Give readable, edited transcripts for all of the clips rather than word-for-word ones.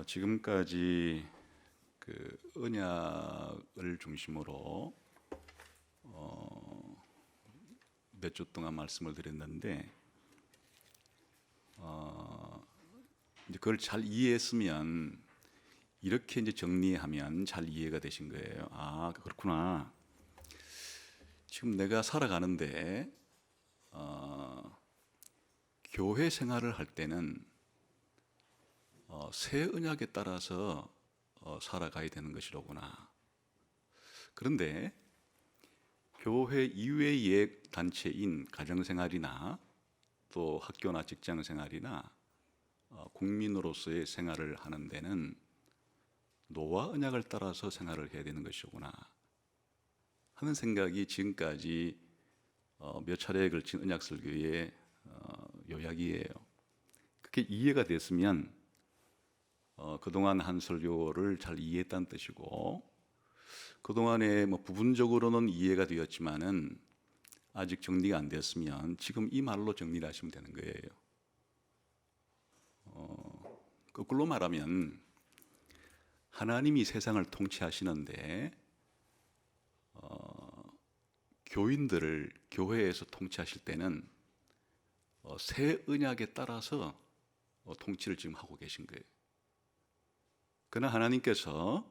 지금까지 그 언약을 중심으로 몇 주 동안 말씀을 드렸는데 이제 그걸 잘 이해했으면 이렇게 이제 정리하면 잘 이해가 되신 거예요. 아, 그렇구나. 지금 내가 살아가는데 교회 생활을 할 때는 새 언약에 따라서 살아가야 되는 것이로구나. 그런데 교회 이외의 단체인 가정생활이나 또 학교나 직장생활이나 국민으로서의 생활을 하는 데는 노아 언약을 따라서 생활을 해야 되는 것이구나 하는 생각이 지금까지 몇 차례에 걸친 언약 설교의 요약이에요. 그게 이해가 됐으면 그동안 한 설교를 잘 이해했다는 뜻이고, 그동안에 부분적으로는 이해가 되었지만은 아직 정리가 안 됐으면 지금 이 말로 정리를 하시면 되는 거예요. 거꾸로 말하면 하나님이 세상을 통치하시는데 교인들을 교회에서 통치하실 때는 새 언약에 따라서 통치를 지금 하고 계신 거예요. 그러나 하나님께서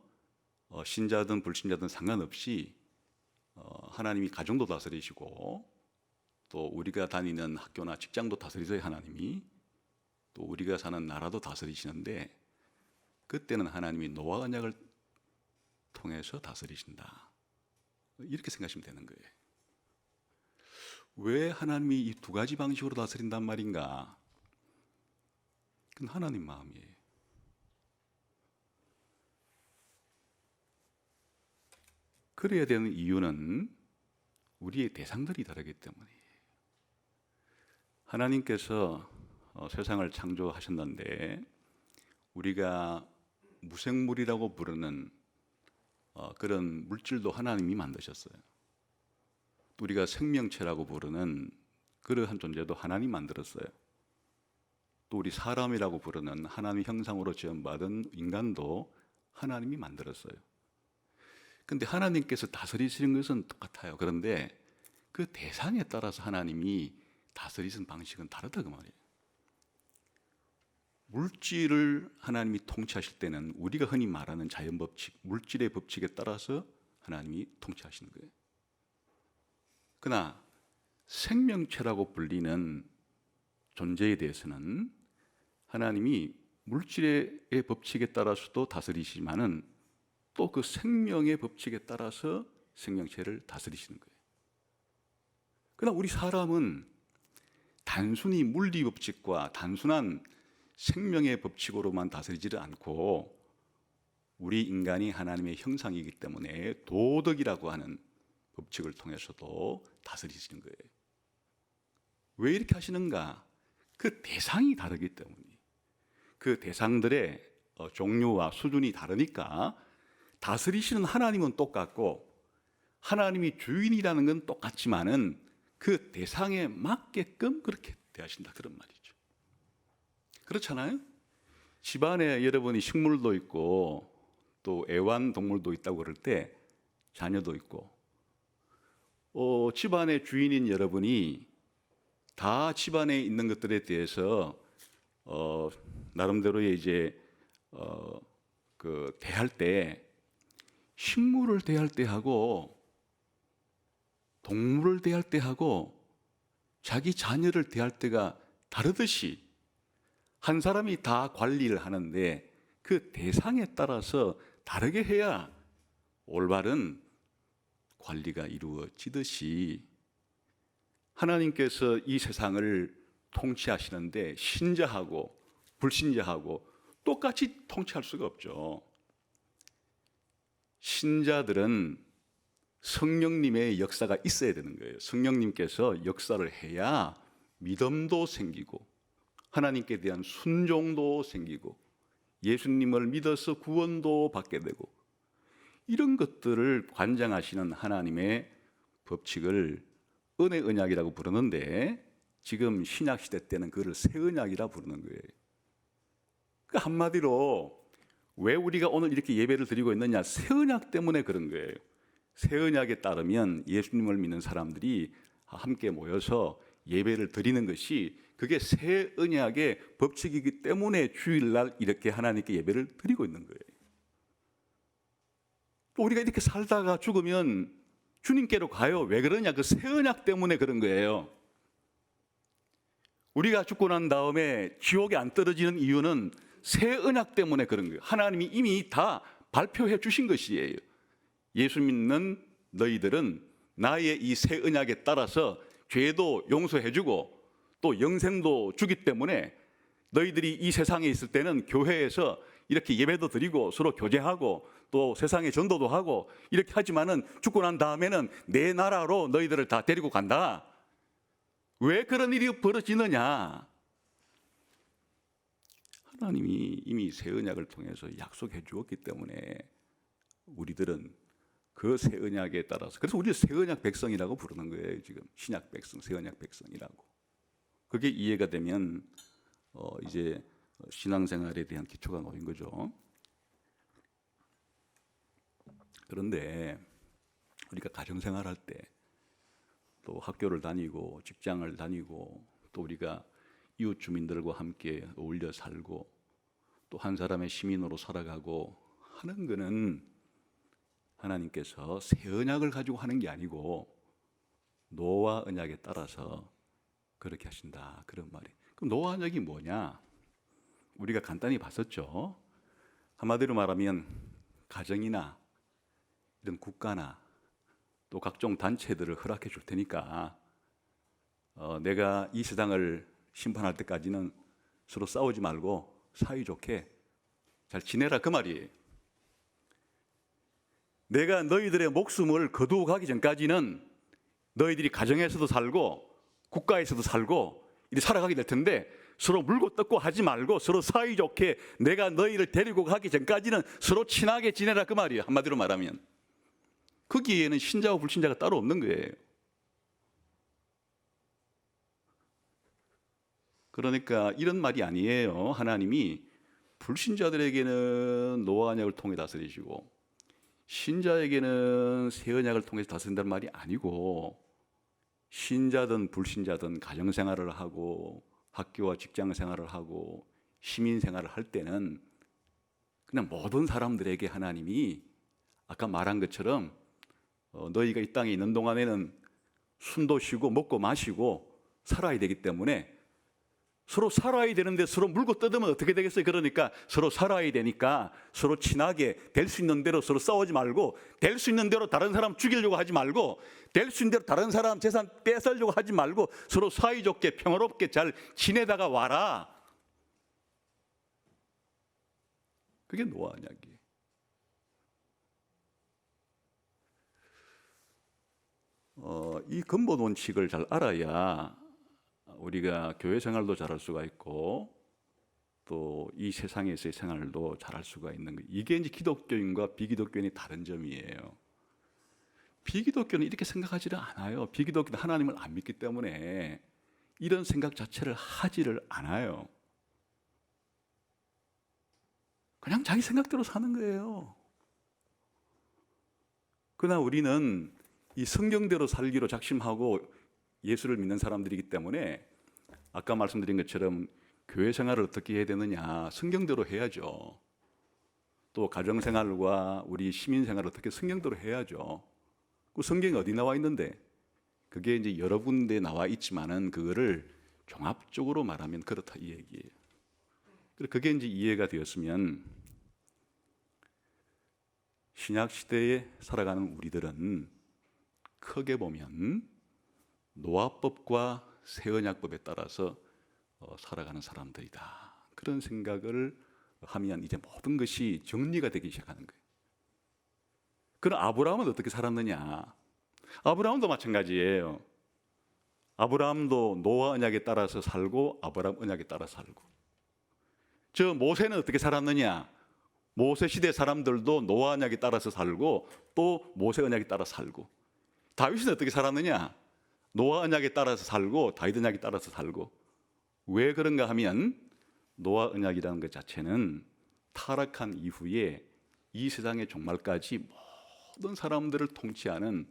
신자든 불신자든 상관없이 하나님이 가정도 다스리시고 또 우리가 다니는 학교나 직장도 다스리세요. 하나님이 또 우리가 사는 나라도 다스리시는데 그때는 하나님이 노아 언약을 통해서 다스리신다, 이렇게 생각하시면 되는 거예요. 왜 하나님이 이 두 가지 방식으로 다스린단 말인가? 그건 하나님 마음이에요. 그래야 되는 이유는 우리의 대상들이 다르기 때문이에요. 하나님께서 세상을 창조하셨는데 우리가 무생물이라고 부르는 그런 물질도 하나님이 만드셨어요. 우리가 생명체라고 부르는 그러한 존재도 하나님이 만들었어요. 또 우리 사람이라고 부르는 하나님 형상으로 지음받은 인간도 하나님이 만들었어요. 근데 하나님께서 다스리시는 것은 똑같아요. 그런데 그 대상에 따라서 하나님이 다스리시는 방식은 다르다 그 말이에요. 물질을 하나님이 통치하실 때는 우리가 흔히 말하는 자연 법칙, 물질의 법칙에 따라서 하나님이 통치하시는 거예요. 그러나 생명체라고 불리는 존재에 대해서는 하나님이 물질의 법칙에 따라서도 다스리시지만은 또 그 생명의 법칙에 따라서 생명체를 다스리시는 거예요. 그러나 우리 사람은 단순히 물리 법칙과 단순한 생명의 법칙으로만 다스리지를 않고 우리 인간이 하나님의 형상이기 때문에 도덕이라고 하는 법칙을 통해서도 다스리시는 거예요. 왜 이렇게 하시는가? 그 대상이 다르기 때문이에요. 그 대상들의 종류와 수준이 다르니까 다스리시는 하나님은 똑같고 하나님이 주인이라는 건 똑같지만은 그 대상에 맞게끔 그렇게 대하신다, 그런 말이죠. 그렇잖아요? 집안에 여러분이 식물도 있고 또 애완동물도 있다고 그럴 때 자녀도 있고 집안의 주인인 여러분이 다 집안에 있는 것들에 대해서 나름대로의 이제 대할 때 식물을 대할 때 하고 동물을 대할 때 하고 자기 자녀를 대할 때가 다르듯이 한 사람이 다 관리를 하는데 그 대상에 따라서 다르게 해야 올바른 관리가 이루어지듯이 하나님께서 이 세상을 통치하시는데 신자하고 불신자하고 똑같이 통치할 수가 없죠. 신자들은 성령님의 역사가 있어야 되는 거예요. 성령님께서 역사를 해야 믿음도 생기고 하나님께 대한 순종도 생기고 예수님을 믿어서 구원도 받게 되고 이런 것들을 관장하시는 하나님의 법칙을 은혜 언약이라고 부르는데 지금 신약 시대 때는 그걸 새 언약이라 부르는 거예요. 그러니까 한마디로 왜 우리가 오늘 이렇게 예배를 드리고 있느냐? 새 언약 때문에 그런 거예요. 새 언약에 따르면 예수님을 믿는 사람들이 함께 모여서 예배를 드리는 것이 그게 새 언약의 법칙이기 때문에 주일날 이렇게 하나님께 예배를 드리고 있는 거예요. 또 우리가 이렇게 살다가 죽으면 주님께로 가요. 왜 그러냐? 그 새 언약 때문에 그런 거예요. 우리가 죽고 난 다음에 지옥에 안 떨어지는 이유는 새 언약 때문에 그런 거예요. 하나님이 이미 다 발표해 주신 것이에요. 예수 믿는 너희들은 나의 이 새 언약에 따라서 죄도 용서해 주고 또 영생도 주기 때문에 너희들이 이 세상에 있을 때는 교회에서 이렇게 예배도 드리고 서로 교제하고 또 세상에 전도도 하고 이렇게 하지만은 죽고 난 다음에는 내 나라로 너희들을 다 데리고 간다. 왜 그런 일이 벌어지느냐? 하나님이 이미 새 언약을 통해서 약속해 주었기 때문에 우리들은 그 새 언약에 따라서, 그래서 우리 새 언약 백성이라고 부르는 거예요. 지금 신약 백성, 새 언약 백성이라고. 그게 이해가 되면 이제 신앙생활에 대한 기초가 놓인 거죠. 그런데 우리가 가정생활할 때 또 학교를 다니고 직장을 다니고 또 우리가 이웃 주민들과 함께 어울려 살고 또 한 사람의 시민으로 살아가고 하는 것은 하나님께서 새 언약을 가지고 하는 게 아니고 노아 언약에 따라서 그렇게 하신다, 그런 말이. 그럼 노아 언약이 뭐냐? 우리가 간단히 봤었죠. 한마디로 말하면 가정이나 이런 국가나 또 각종 단체들을 허락해 줄 테니까 내가 이 세상을 심판할 때까지는 서로 싸우지 말고 사이좋게 잘 지내라, 그 말이에요. 내가 너희들의 목숨을 거두어 가기 전까지는 너희들이 가정에서도 살고 국가에서도 살고 이렇게 살아가게 될 텐데 서로 물고 뜯고 하지 말고 서로 사이좋게 내가 너희를 데리고 가기 전까지는 서로 친하게 지내라, 그 말이에요. 한마디로 말하면 거기에는 신자와 불신자가 따로 없는 거예요. 그러니까 이런 말이 아니에요. 하나님이 불신자들에게는 노아 언약을 통해 다스리시고 신자에게는 새 언약을 통해서 다스린다는 말이 아니고, 신자든 불신자든 가정생활을 하고 학교와 직장생활을 하고 시민생활을 할 때는 그냥 모든 사람들에게 하나님이 아까 말한 것처럼 너희가 이 땅에 있는 동안에는 숨도 쉬고 먹고 마시고 살아야 되기 때문에 서로 살아야 되는데 서로 물고 뜯으면 어떻게 되겠어요? 그러니까 서로 살아야 되니까 서로 친하게 될 수 있는 대로 서로 싸우지 말고, 될 수 있는 대로 다른 사람 죽이려고 하지 말고, 될 수 있는 대로 다른 사람 재산 뺏으려고 하지 말고 서로 사이좋게 평화롭게 잘 지내다가 와라. 그게 노아 언약이에요. 이 근본 원칙을 잘 알아야 우리가 교회 생활도 잘할 수가 있고 또 이 세상에서의 생활도 잘할 수가 있는 거예요. 이게 이제 기독교인과 비기독교인의 다른 점이에요. 비기독교는 이렇게 생각하지를 않아요. 비기독교는 하나님을 안 믿기 때문에 이런 생각 자체를 하지를 않아요. 그냥 자기 생각대로 사는 거예요. 그러나 우리는 이 성경대로 살기로 작심하고 예수를 믿는 사람들이기 때문에 아까 말씀드린 것처럼 교회 생활을 어떻게 해야 되느냐, 성경대로 해야죠. 또 가정생활과 우리 시민생활을 어떻게 성경대로 해야죠. 그 성경이 어디 나와 있는데, 그게 이제 여러 군데 나와 있지만은 그거를 종합적으로 말하면 그렇다, 이 얘기예요. 그게 이제 이해가 되었으면 신약 시대에 살아가는 우리들은 크게 보면 노아법과 새 언약법에 따라서 살아가는 사람들이다, 그런 생각을 하면 이제 모든 것이 정리가 되기 시작하는 거예요. 그럼 아브라함은 어떻게 살았느냐? 아브라함도 마찬가지예요. 아브라함도 노아 언약에 따라서 살고 아브라함 언약에 따라 살고. 저 모세는 어떻게 살았느냐? 모세 시대 사람들도 노아 언약에 따라서 살고 또 모세 언약에 따라 살고. 다윗은 어떻게 살았느냐? 노아 언약에 따라서 살고 다윗 언약에 따라서 살고. 왜 그런가 하면 노아 언약이라는 것 자체는 타락한 이후에 이 세상의 종말까지 모든 사람들을 통치하는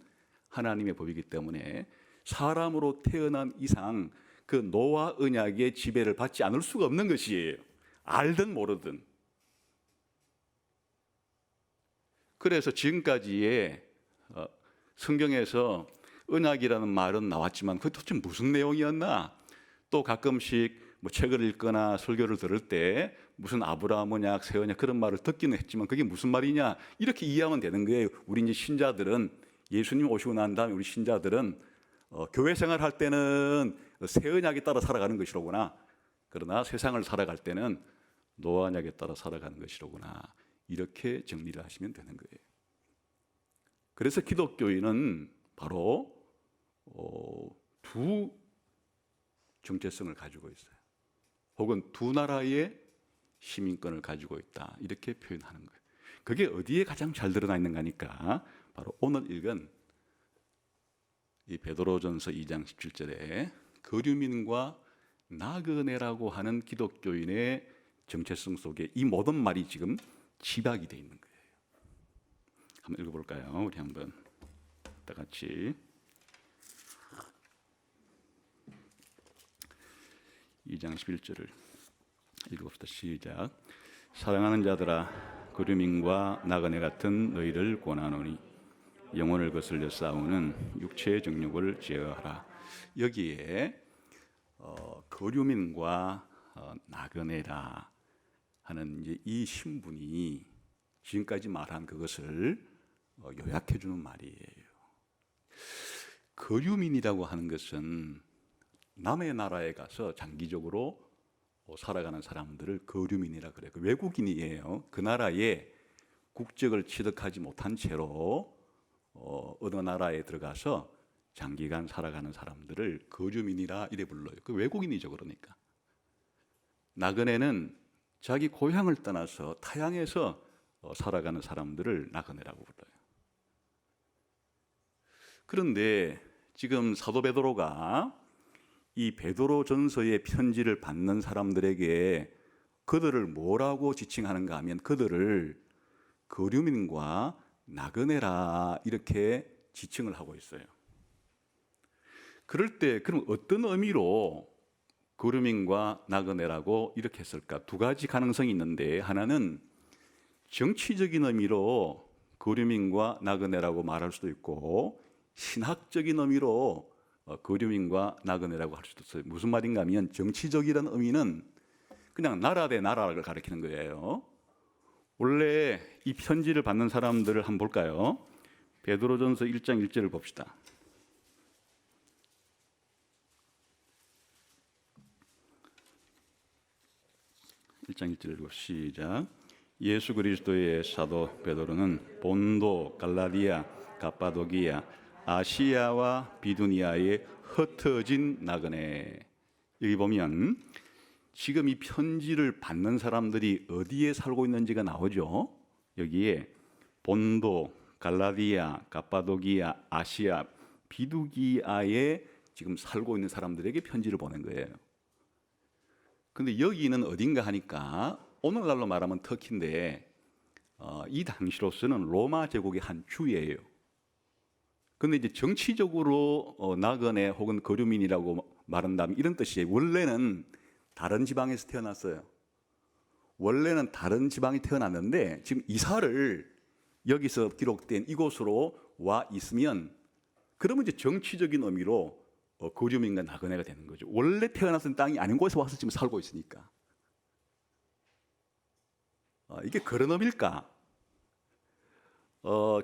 하나님의 법이기 때문에 사람으로 태어난 이상 그 노아 언약의 지배를 받지 않을 수가 없는 것이에요. 알든 모르든. 그래서 지금까지의 성경에서 언약이라는 말은 나왔지만 그게 도대체 무슨 내용이었나? 또 가끔씩 뭐 책을 읽거나 설교를 들을 때 무슨 아브라함 언약, 새 언약 그런 말을 듣기는 했지만 그게 무슨 말이냐? 이렇게 이해하면 되는 거예요. 우리 이제 신자들은 예수님 오시고 난 다음에 우리 신자들은 교회 생활할 때는 새 언약에 따라 살아가는 것이로구나. 그러나 세상을 살아갈 때는 노아 언약에 따라 살아가는 것이로구나. 이렇게 정리를 하시면 되는 거예요. 그래서 기독교인은 바로 두 정체성을 가지고 있어요. 혹은 두 나라의 시민권을 가지고 있다. 이렇게 표현하는 거예요. 그게 어디에 가장 잘 드러나 있는가 하니까 바로 오늘 읽은 이 베드로전서 2장 17절에 거류민과 나그네라고 하는 기독교인의 정체성 속에 이 모든 말이 지금 집약이 되어 있는 거예요. 한번 읽어볼까요? 우리 한번 다 같이 2장 11절을 읽어봅시다. 시작. 사랑하는 자들아, 거류민과 나그네 같은 너희를 권하노니 영혼을 거슬려 싸우는 육체의 정욕을 제어하라. 여기에 거류민과 나그네라 하는 이제 이 신분이 지금까지 말한 그것을 요약해 주는 말이에요. 거류민이라고 하는 것은 남의 나라에 가서 장기적으로 살아가는 사람들을 거류민이라 그래요. 외국인이에요. 그 나라에 국적을 취득하지 못한 채로 어느 나라에 들어가서 장기간 살아가는 사람들을 거류민이라 이래 불러요. 그 외국인이죠. 그러니까 나그네는 자기 고향을 떠나서 타향에서 살아가는 사람들을 나그네라고 불러요. 그런데 지금 사도 베드로가 이 베드로전서의 편지를 받는 사람들에게 그들을 뭐라고 지칭하는가 하면 그들을 거류민과 나그네라 이렇게 지칭을 하고 있어요. 그럴 때 그럼 어떤 의미로 거류민과 나그네라고 이렇게 했을까? 두 가지 가능성이 있는데 하나는 정치적인 의미로 거류민과 나그네라고 말할 수도 있고 신학적인 의미로 거류민과 나그네라고 할 수도 있어요. 무슨 말인가 하면 정치적이라는 의미는 그냥 나라 대 나라를 가리키는 거예요. 원래 이 편지를 받는 사람들을 한번 볼까요? 베드로전서 1장 1절을 봅시다. (1장 1절) 읽고 시작. 예수 그리스도의 사도 베드로는 본도, 갈라디아, 갑바도기아, 아시아와 비두니아에 흩어진 나그네. 여기 보면 지금 이 편지를 받는 사람들이 어디에 살고 있는지가 나오죠. 여기에 본도, 갈라디아, 갑바도기아, 아시아, 비두기아에 지금 살고 있는 사람들에게 편지를 보낸 거예요. 근데 여기는 어딘가 하니까 오늘날로 말하면 터키인데 이 당시로서는 로마 제국의 한 주예요. 근데 이제 정치적으로 나그네 혹은 거류민이라고 말한다면 이런 뜻이에요. 원래는 다른 지방에서 태어났어요. 원래는 다른 지방에 태어났는데 지금 이사를 여기서 기록된 이곳으로 와 있으면 그러면 이제 정치적인 의미로 거류민과 나그네가 되는 거죠. 원래 태어났던 땅이 아닌 곳에 와서 지금 살고 있으니까. 이게 그런 의미일까?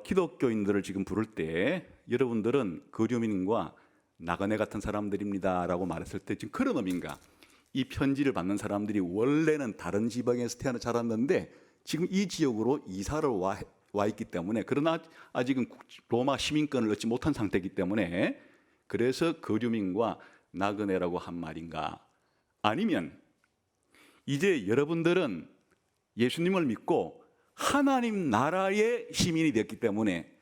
기독교인들을 지금 부를 때 여러분들은 거류민과 나그네 같은 사람들입니다라고 말했을 때 지금 그런 의미인가? 이 편지를 받는 사람들이 원래는 다른 지방에서 태어나 자랐는데 지금 이 지역으로 이사를 와 있기 때문에 그러나 아직은 로마 시민권을 얻지 못한 상태이기 때문에 그래서 거류민과 나그네라고 한 말인가? 아니면 이제 여러분들은 예수님을 믿고 하나님 나라의 시민이 되었기 때문에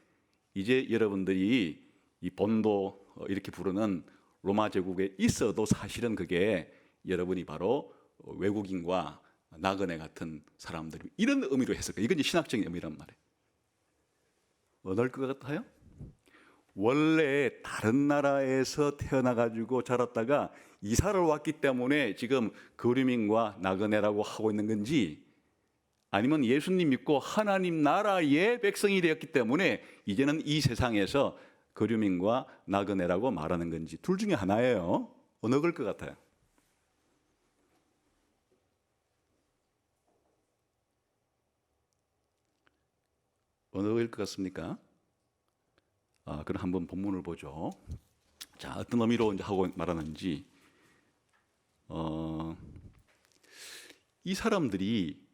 이제 여러분들이 이 본도 이렇게 부르는 로마 제국에 있어도 사실은 그게 여러분이 바로 외국인과 나그네 같은 사람들이 이런 의미로 해석해요. 이건 이제 신학적인 의미란 말이에요. 어떨 것 같아요? 원래 다른 나라에서 태어나가지고 자랐다가 이사를 왔기 때문에 지금 거류민과 나그네라고 하고 있는 건지, 아니면 예수님 믿고 하나님 나라의 백성이 되었기 때문에 이제는 이 세상에서 거류민과 나그네라고 말하는 건지, 둘 중에 하나예요. 어느 걸 것 같아요? 어느 걸 것 같습니까? 그럼 한번 본문을 보죠. 자, 어떤 의미로 이제 하고 말하는지. 이 사람들이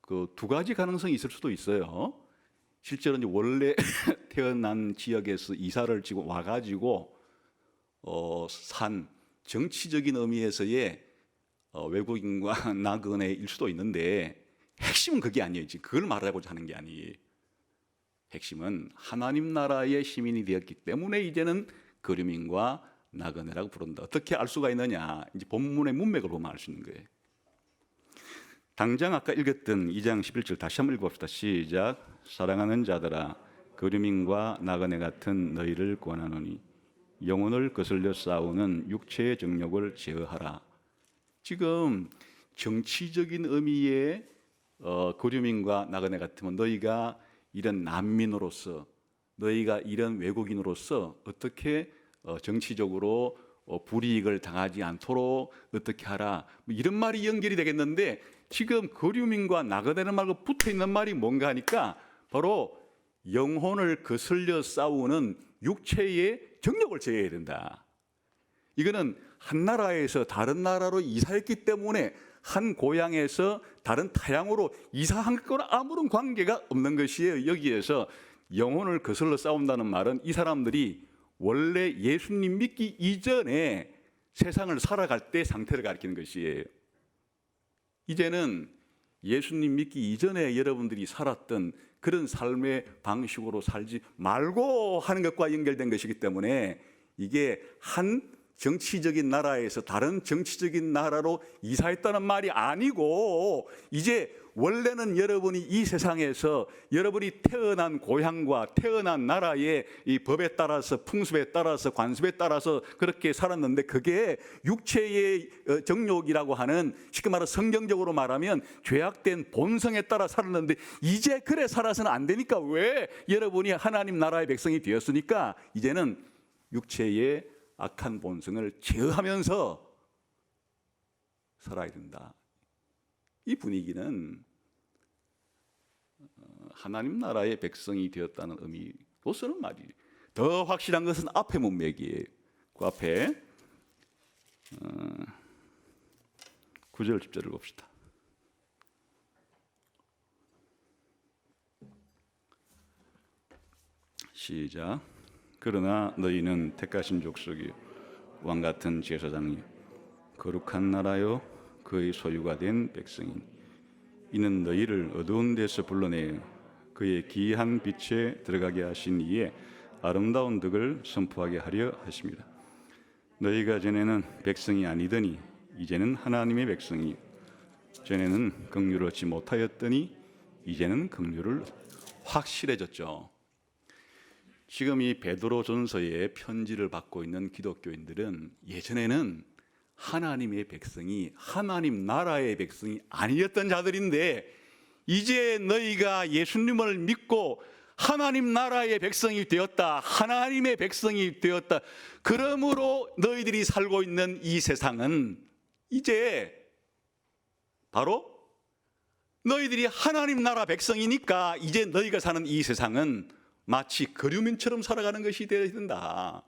그 두 가지 가능성이 있을 수도 있어요. 실제로 이제 원래 태어난 지역에서 이사를 지고 와가지고 산 정치적인 의미에서의 외국인과 나그네일 수도 있는데, 핵심은 그게 아니에요. 그걸 말하고자 하는 게 아니에요. 핵심은 하나님 나라의 시민이 되었기 때문에 이제는 거류민과 나그네라고 부른다. 어떻게 알 수가 있느냐? 이제 본문의 문맥을 보면 알 수 있는 거예요. 당장 아까 읽었던 2장 11절 다시 한번 읽어봅시다. 시작. 사랑하는 자들아, 거류민과 나그네 같은 너희를 권하노니 영혼을 거슬려 싸우는 육체의 정욕을 제어하라. 지금 정치적인 의미의 거류민과 나그네 같으면 너희가 이런 난민으로서, 너희가 이런 외국인으로서 어떻게 정치적으로 불이익을 당하지 않도록 어떻게 하라, 뭐 이런 말이 연결이 되겠는데, 지금 거류민과 나그네는 말고 붙어 있는 말이 뭔가 하니까 바로 영혼을 거슬려 싸우는 육체의 정욕을 제어해야 된다. 이거는 한 나라에서 다른 나라로 이사했기 때문에 한 고향에서 다른 타향으로 이사한 것과 아무런 관계가 없는 것이에요. 여기에서 영혼을 거슬러 싸운다는 말은 이 사람들이 원래 예수님 믿기 이전에 세상을 살아갈 때 상태를 가리키는 것이에요. 이제는 예수님 믿기 이전에 여러분들이 살았던 그런 삶의 방식으로 살지 말고 하는 것과 연결된 것이기 때문에, 이게 한 정치적인 나라에서 다른 정치적인 나라로 이사했다는 말이 아니고, 이제 원래는 여러분이 이 세상에서 여러분이 태어난 고향과 태어난 나라의 이 법에 따라서, 풍습에 따라서, 관습에 따라서 그렇게 살았는데, 그게 육체의 정욕이라고 하는, 쉽게 말해 성경적으로 말하면 죄악된 본성에 따라 살았는데, 이제 그래 살아서는 안 되니까, 왜 여러분이 하나님 나라의 백성이 되었으니까 이제는 육체의 악한 본성을 제어하면서 살아야 된다. 이 분위기는 하나님 나라의 백성이 되었다는 의미로서는 말이에요. 더 확실한 것은 앞에 문맥이에요. 그 앞에 9절 10절을 봅시다. 시작. 그러나 너희는 택하신 족속이요 왕같은 제사장이요 거룩한 나라요 그의 소유가 된 백성이니 이는 너희를 어두운 데서 불러내어 그의 기이한 빛에 들어가게 하신 이에 아름다운 덕을 선포하게 하려 하십니다. 너희가 전에는 백성이 아니더니 이제는 하나님의 백성이요 전에는 긍휼을 얻지 못하였더니 이제는 긍휼을 확실해졌죠. 지금 이 베드로전서에 편지를 받고 있는 기독교인들은 예전에는 하나님의 백성이, 하나님 나라의 백성이 아니었던 자들인데, 이제 너희가 예수님을 믿고 하나님 나라의 백성이 되었다, 하나님의 백성이 되었다, 그러므로 너희들이 살고 있는 이 세상은 이제 바로 너희들이 하나님 나라 백성이니까 이제 너희가 사는 이 세상은 마치 거류민처럼 살아가는 것이 되어야 된다.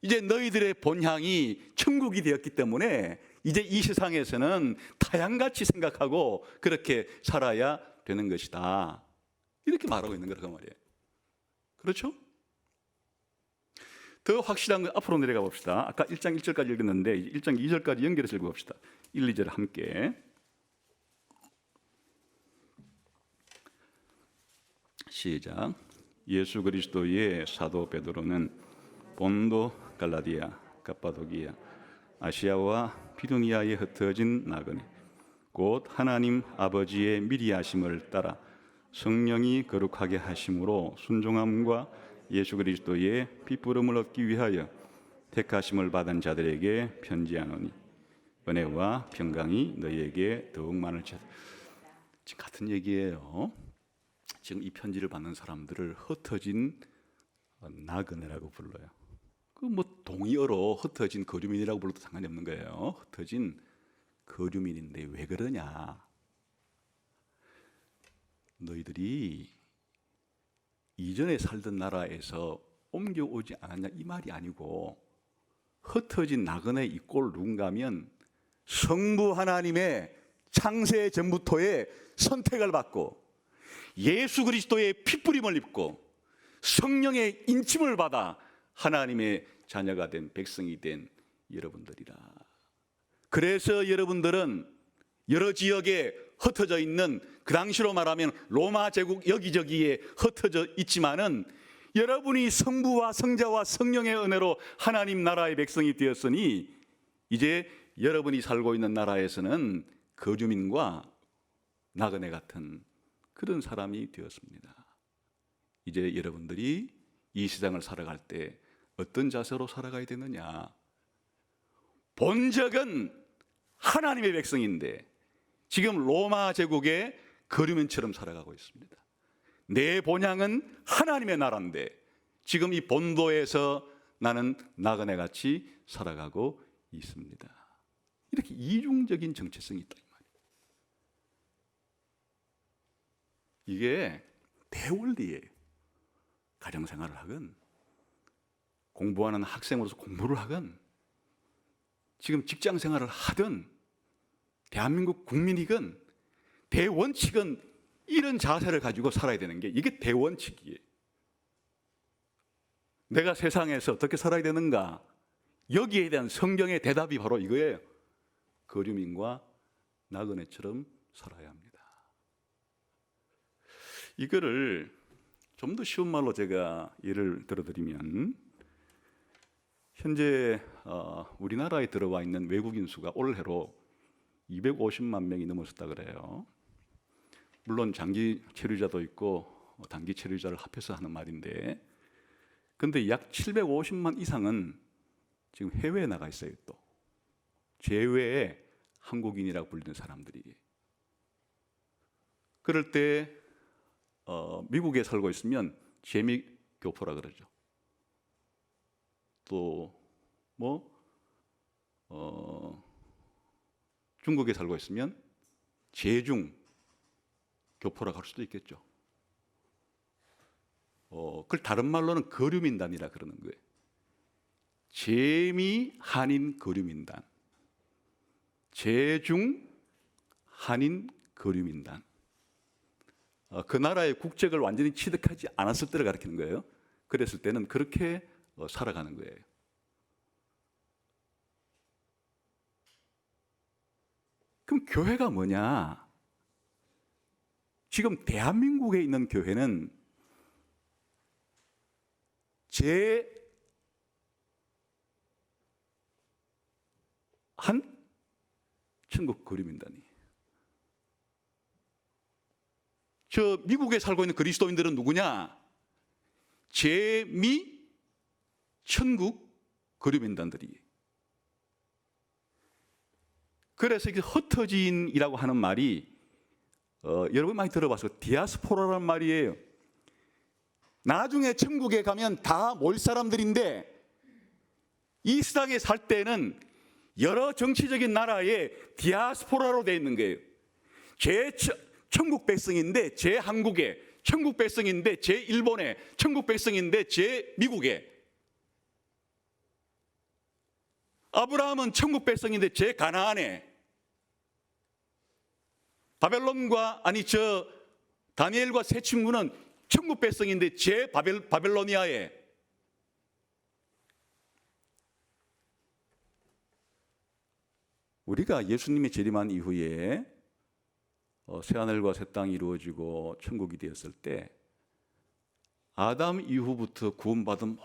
이제 너희들의 본향이 천국이 되었기 때문에 이제 이 세상에서는 타향같이 생각하고 그렇게 살아야 되는 것이다. 이렇게 말하고 있는 거란 말이에요. 그렇죠? 더 확실한 건 앞으로 내려가 봅시다. 아까 1장 1절까지 읽었는데 1장 2절까지 연결해서 읽어봅시다. 1, 2절 함께. 시작. 예수 그리스도의 사도 베드로는 본도, 갈라디아, 갑바도기아, 아시아와 비두니아에 흩어진 나그네, 곧 하나님 아버지의 미리 하심을 따라 성령이 거룩하게 하심으로 순종함과 예수 그리스도의 핏부름을 얻기 위하여 택하심을 받은 자들에게 편지하노니 은혜와 평강이 너희에게 더욱 많을지어다. 지금 같은 얘기예요. 지금 이 편지를 받는 사람들을 흩어진 나그네라고 불러요. 그 뭐 동의어로 흩어진 거류민이라고 불러도 상관이 없는 거예요. 흩어진 거류민인데 왜 그러냐? 너희들이 이전에 살던 나라에서 옮겨오지 않았냐 이 말이 아니고, 흩어진 나그네 이 꼴 누군가 하면 성부 하나님의 창세 전부터의 선택을 받고 예수 그리스도의 핏부림을 입고 성령의 인침을 받아 하나님의 자녀가 된 백성이 된 여러분들이라. 그래서 여러분들은 여러 지역에 흩어져 있는, 그 당시로 말하면 로마 제국 여기저기에 흩어져 있지만은 여러분이 성부와 성자와 성령의 은혜로 하나님 나라의 백성이 되었으니 이제 여러분이 살고 있는 나라에서는 거주민과 나그네 같은 그런 사람이 되었습니다. 이제 여러분들이 이 세상을 살아갈 때 어떤 자세로 살아가야 되느냐? 본적은 하나님의 백성인데 지금 로마 제국의 거류민처럼 살아가고 있습니다. 내 본향은 하나님의 나라인데 지금 이 본도에서 나는 나그네같이 살아가고 있습니다. 이렇게 이중적인 정체성이 있다 이 말이에요. 이게 대원리예요. 가정생활을 하건 공부하는 학생으로서 공부를 하건 지금 직장생활을 하든 대한민국 국민이건 대원칙은 이런 자세를 가지고 살아야 되는 게 이게 대원칙이에요. 내가 세상에서 어떻게 살아야 되는가? 여기에 대한 성경의 대답이 바로 이거예요. 거류민과 나그네처럼 살아야 합니다. 이거를 좀 더 쉬운 말로 제가 예를 들어드리면, 현재 우리나라에 들어와 있는 외국인 수가 올해로 250만 명이 넘었다 그래요. 물론 장기 체류자도 있고 단기 체류자를 합해서 하는 말인데, 근데 약 750만 이상은 지금 해외에 나가 있어요. 또 제외의 한국인이라고 불리는 사람들이. 그럴 때 미국에 살고 있으면 재미교포라 그러죠. 또 중국에 살고 있으면 제중 교포라고 할 수도 있겠죠. 그걸 다른 말로는 거류민단이라 그러는 거예요. 재미 한인 거류민단, 제중 한인 거류민단. 그 나라의 국적을 완전히 취득하지 않았을 때를 가리키는 거예요. 그랬을 때는 그렇게 살아가는 거예요. 그럼 교회가 뭐냐? 지금 대한민국에 있는 교회는 한 천국 거류민단이. 저 미국에 살고 있는 그리스도인들은 누구냐? 제미 천국 거류민단들이. 그래서 이게 흩어진이라고 하는 말이 여러분 많이 들어봐서 디아스포라란 말이에요. 나중에 천국에 가면 다 모일 사람들인데 이 세상에 살 때는 여러 정치적인 나라에 디아스포라로 되어 있는 거예요. 천국 백성인데 제 한국에, 천국 백성인데 제 일본에, 천국 백성인데 제 미국에. 아브라함은 천국 백성인데 제 가나안에. 다니엘과 세 친구는 천국 백성인데 제 바벨로니아에. 우리가 예수님이 재림한 이후에 새하늘과 새 땅이 이루어지고 천국이 되었을 때 아담 이후부터 구원받은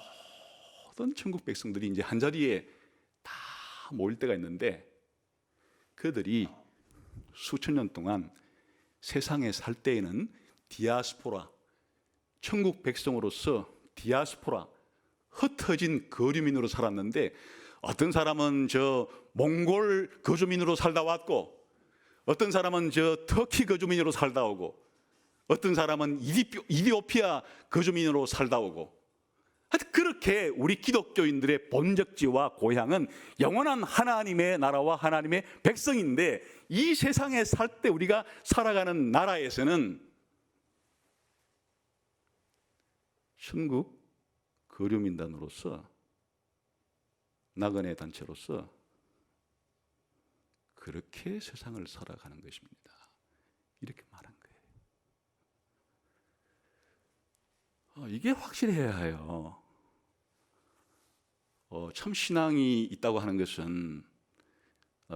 모든 천국 백성들이 이제 한자리에 다 모일 때가 있는데 그들이 수천 년 동안 세상에 살 때에는 디아스포라, 천국 백성으로서 디아스포라, 흩어진 거류민으로 살았는데, 어떤 사람은 저 몽골 거주민으로 살다 왔고, 어떤 사람은 저 터키 거주민으로 살다 오고, 어떤 사람은 이디오피아 거주민으로 살다 오고, 하여튼 그렇게 우리 기독교인들의 본적지와 고향은 영원한 하나님의 나라와 하나님의 백성인데, 이 세상에 살 때 우리가 살아가는 나라에서는 천국 거류민단으로서, 나그네 단체로서 그렇게 세상을 살아가는 것입니다. 이렇게 말한 거예요. 이게 확실해야 해요. 참 신앙이 있다고 하는 것은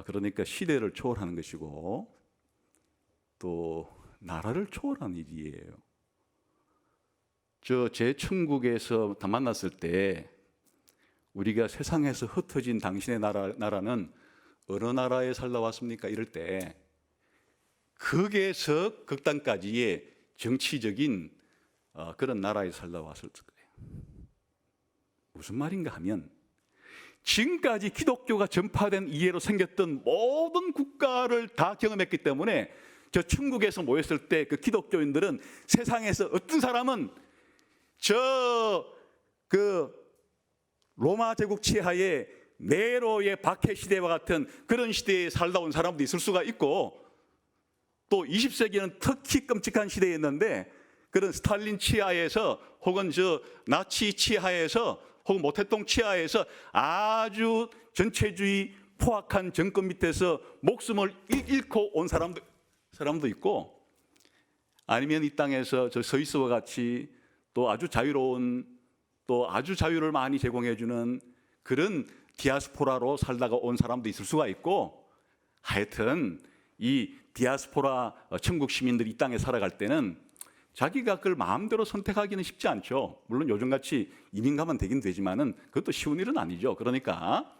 그러니까 시대를 초월하는 것이고 또 나라를 초월하는 일이에요. 제 천국에서 다 만났을 때 우리가 세상에서 흩어진 당신의 나라는 어느 나라에 살다 왔습니까? 이럴 때 극에서 극단까지의 정치적인 그런 나라에 살다 왔을 거예요. 무슨 말인가 하면 지금까지 기독교가 전파된 이해로 생겼던 모든 국가를 다 경험했기 때문에 저 천국에서 모였을 때 그 기독교인들은 세상에서 어떤 사람은 로마 제국 치하의 네로의 박해 시대와 같은 그런 시대에 살다 온 사람도 있을 수가 있고, 또 20세기는 특히 끔찍한 시대였는데 그런 스탈린 치하에서 혹은 나치 치하에서 혹은 모태똥 치하에서 아주 전체주의 포악한 정권 밑에서 목숨을 잃고 온 사람도 있고, 아니면 이 땅에서 저 스위스와 같이 또 아주 자유로운, 또 아주 자유를 많이 제공해주는 그런 디아스포라로 살다가 온 사람도 있을 수가 있고, 하여튼 이 디아스포라 천국 시민들이 이 땅에 살아갈 때는 자기가 그걸 마음대로 선택하기는 쉽지 않죠. 물론 요즘같이 이민 가면 되긴 되지만은 그것도 쉬운 일은 아니죠. 그러니까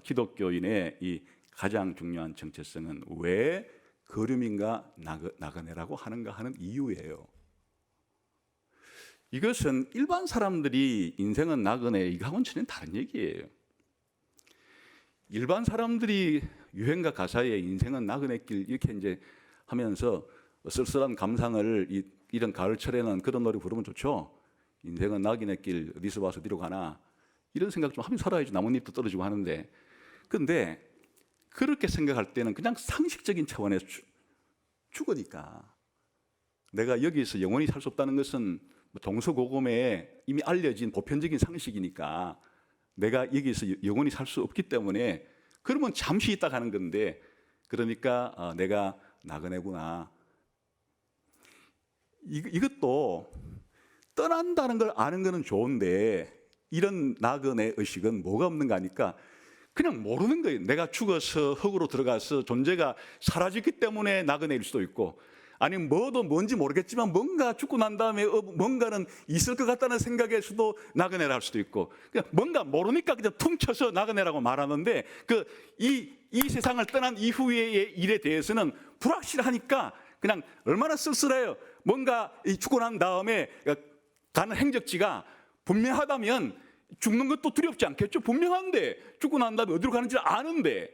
기독교인의 이 가장 중요한 정체성은 왜 거류민과 나그네라고 하는가 하는 이유예요. 이것은 일반 사람들이 인생은 나그네 이거하고는 전혀 다른 얘기예요. 일반 사람들이 유행가 가사에 인생은 나그네길 이렇게 이제 하면서 쓸쓸한 감상을 이런 가을철에는 그런 노래 부르면 좋죠. 인생은 나그네길 어디서 와서 어디로 가나, 이런 생각 좀 하면 살아야지. 나뭇잎도 떨어지고 하는데, 그런데 그렇게 생각할 때는 그냥 상식적인 차원에서 죽으니까, 내가 여기서 영원히 살 수 없다는 것은 동서고금에 이미 알려진 보편적인 상식이니까 내가 여기서 영원히 살 수 없기 때문에 그러면 잠시 있다 가는 건데, 그러니까 내가 나그네구나. 이것도 떠난다는 걸 아는 거는 좋은데, 이런 나그네 의식은 뭐가 없는가 하니까 그냥 모르는 거예요. 내가 죽어서 흙으로 들어가서 존재가 사라졌기 때문에 나그네일 수도 있고, 아니면 뭔지 모르겠지만 뭔가 죽고 난 다음에 뭔가는 있을 것 같다는 생각에서도 나그네라 할 수도 있고, 그냥 뭔가 모르니까 그냥 퉁쳐서 나그네라고 말하는데, 이 세상을 떠난 이후의 일에 대해서는 불확실하니까 그냥 얼마나 쓸쓸해요. 뭔가 죽고 난 다음에 가는 행적지가 분명하다면 죽는 것도 두렵지 않겠죠. 분명한데 죽고 난 다음에 어디로 가는지 아는데,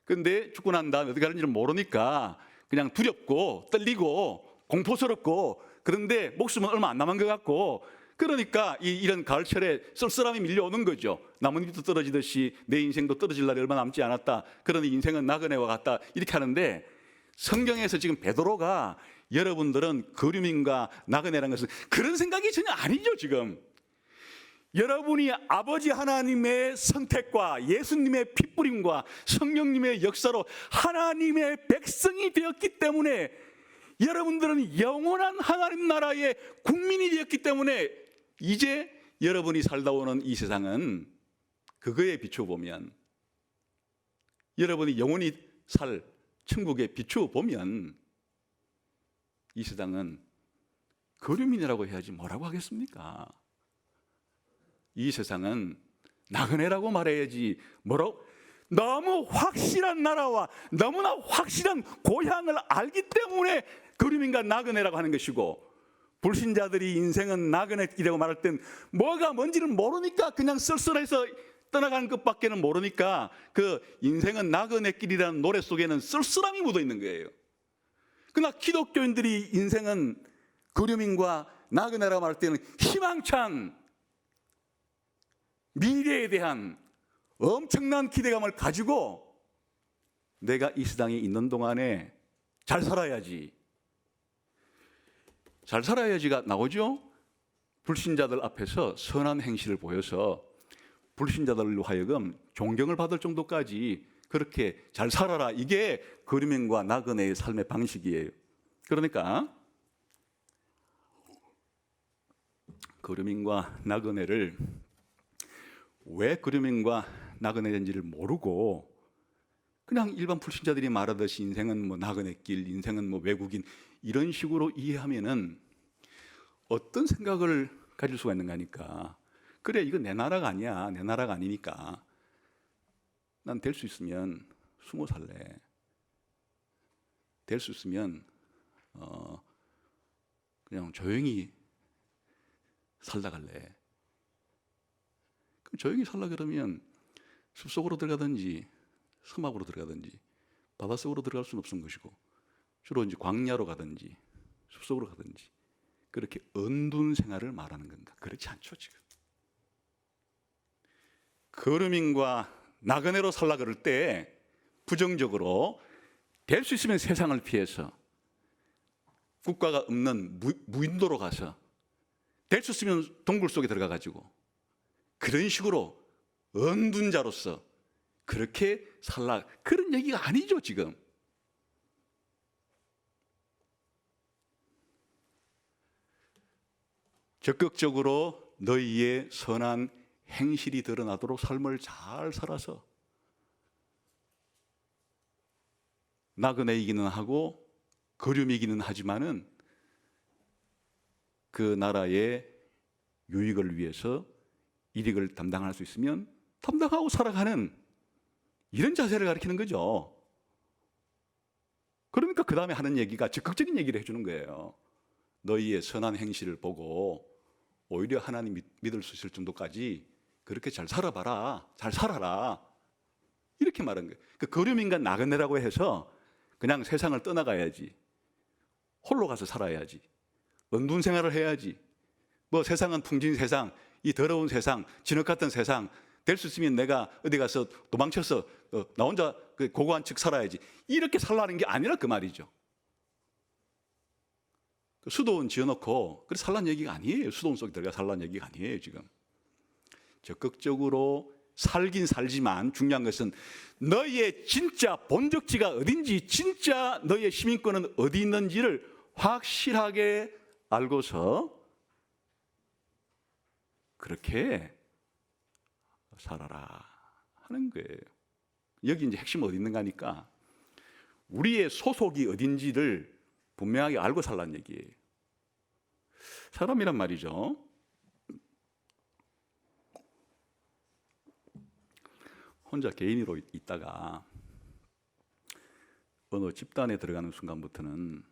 근데 죽고 난 다음에 어디 가는지를 모르니까 그냥 두렵고 떨리고 공포스럽고, 그런데 목숨은 얼마 안 남은 것 같고, 그러니까 이런 가을철에 쓸쓸함이 밀려오는 거죠. 나뭇잎도 떨어지듯이 내 인생도 떨어질 날이 얼마 남지 않았다. 그러니 인생은 나그네와 같다. 이렇게 하는데, 성경에서 지금 베드로가 여러분들은 거류민과 나그네라는 것은 그런 생각이 전혀 아니죠. 지금 여러분이 아버지 하나님의 선택과 예수님의 핏부림과 성령님의 역사로 하나님의 백성이 되었기 때문에, 여러분들은 영원한 하나님 나라의 국민이 되었기 때문에, 이제 여러분이 살다 오는 이 세상은 그거에 비춰보면, 여러분이 영원히 살 천국에 비춰보면 이 세상은 거류민이라고 해야지 뭐라고 하겠습니까? 이 세상은 나그네라고 말해야지 뭐라고. 너무 확실한 나라와 너무나 확실한 고향을 알기 때문에 그림인과 나그네라고 하는 것이고, 불신자들이 인생은 나그네 길이라고 말할 땐 뭐가 뭔지를 모르니까 그냥 쓸쓸해서 떠나가는 것밖에는 모르니까 그 인생은 나그네 길이라는 노래 속에는 쓸쓸함이 묻어 있는 거예요. 그러나 기독교인들이 인생은 그림인과 나그네라고 말할 때는 희망찬 미래에 대한 엄청난 기대감을 가지고 내가 이 세상에 있는 동안에 잘 살아야지, 잘 살아야지가 나오죠. 불신자들 앞에서 선한 행실을 보여서 불신자들로 하여금 존경을 받을 정도까지 그렇게 잘 살아라, 이게 그리민과 나그네의 삶의 방식이에요. 그러니까 그리민과 나그네를 왜 그리민과 나그네인지를 모르고 그냥 일반 불신자들이 말하듯이 인생은 뭐 나그네길, 인생은 뭐 외국인, 이런 식으로 이해하면은 어떤 생각을 가질 수가 있는가 하니까, 그래 이거 내 나라가 아니야, 내 나라가 아니니까 난 될 수 있으면 숨어 살래, 될 수 있으면 그냥 조용히 살다 갈래. 조용히 살라 그러면 숲속으로 들어가든지 서막으로 들어가든지 바닷속으로 들어갈 수는 없는 것이고, 주로 이제 광야로 가든지 숲속으로 가든지 그렇게 언둔 생활을 말하는 건가? 그렇지 않죠. 지금 거류민과 나그네로 살라 그럴 때 부정적으로 될 수 있으면 세상을 피해서 국가가 없는 무인도로 가서, 될 수 있으면 동굴 속에 들어가 가지고 그런 식으로 언둔 자로서 그렇게 살라, 그런 얘기가 아니죠. 지금 적극적으로 너희의 선한 행실이 드러나도록 삶을 잘 살아서 나그네이기는 하고 거류이기는 하지만은 그 나라의 유익을 위해서 이익을 담당할 수 있으면 담당하고 살아가는 이런 자세를 가리키는 거죠. 그러니까 그 다음에 하는 얘기가 적극적인 얘기를 해주는 거예요. 너희의 선한 행실을 보고 오히려 하나님 믿을 수 있을 정도까지 그렇게 잘 살아봐라, 잘 살아라, 이렇게 말한 거예요. 그 거류민과 나그네라고 해서 그냥 세상을 떠나가야지, 홀로 가서 살아야지, 언둔 생활을 해야지, 뭐 세상은 풍진 세상, 이 더러운 세상, 진흙 같은 세상, 될 수 있으면 내가 어디 가서 도망쳐서 나 혼자 고고한 척 살아야지, 이렇게 살라는 게 아니라 그 말이죠. 수도원 지어놓고 그래 살라는 얘기가 아니에요. 수도원 속에 들어가 살라는 얘기가 아니에요. 지금 적극적으로 살긴 살지만 중요한 것은 너희의 진짜 본적지가 어딘지, 진짜 너희의 시민권은 어디 있는지를 확실하게 알고서 그렇게 살아라 하는 거예요. 여기 이제 핵심 어디 있는가 하니까 우리의 소속이 어딘지를 분명하게 알고 살라는 얘기예요. 사람이란 말이죠, 혼자 개인으로 있다가 어느 집단에 들어가는 순간부터는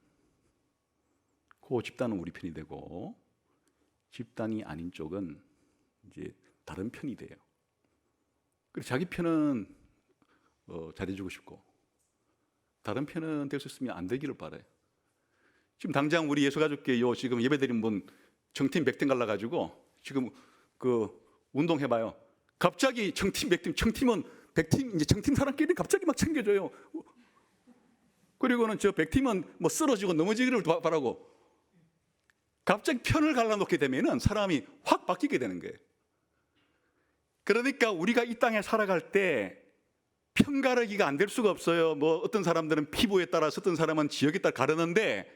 그 집단은 우리 편이 되고 집단이 아닌 쪽은 이제 다른 편이 돼요. 그래서 자기 편은 잘해주고 싶고 다른 편은 될 수 있으면 안 되기를 바라요. 지금 당장 우리 예수가족교회 지금 예배드린 분 청팀 100팀 갈라가지고 지금 그 운동해봐요. 갑자기 청팀 100팀, 청팀은 100팀, 이제 청팀 사람끼리 갑자기 막 챙겨줘요. 그리고는 저 100팀은 뭐 쓰러지고 넘어지기를 바라고 갑자기 편을 갈라놓게 되면은 사람이 확 바뀌게 되는 거예요. 그러니까 우리가 이 땅에 살아갈 때 편가르기가 안 될 수가 없어요. 뭐 어떤 사람들은 피부에 따라서, 어떤 사람은 지역에 따라 가르는데,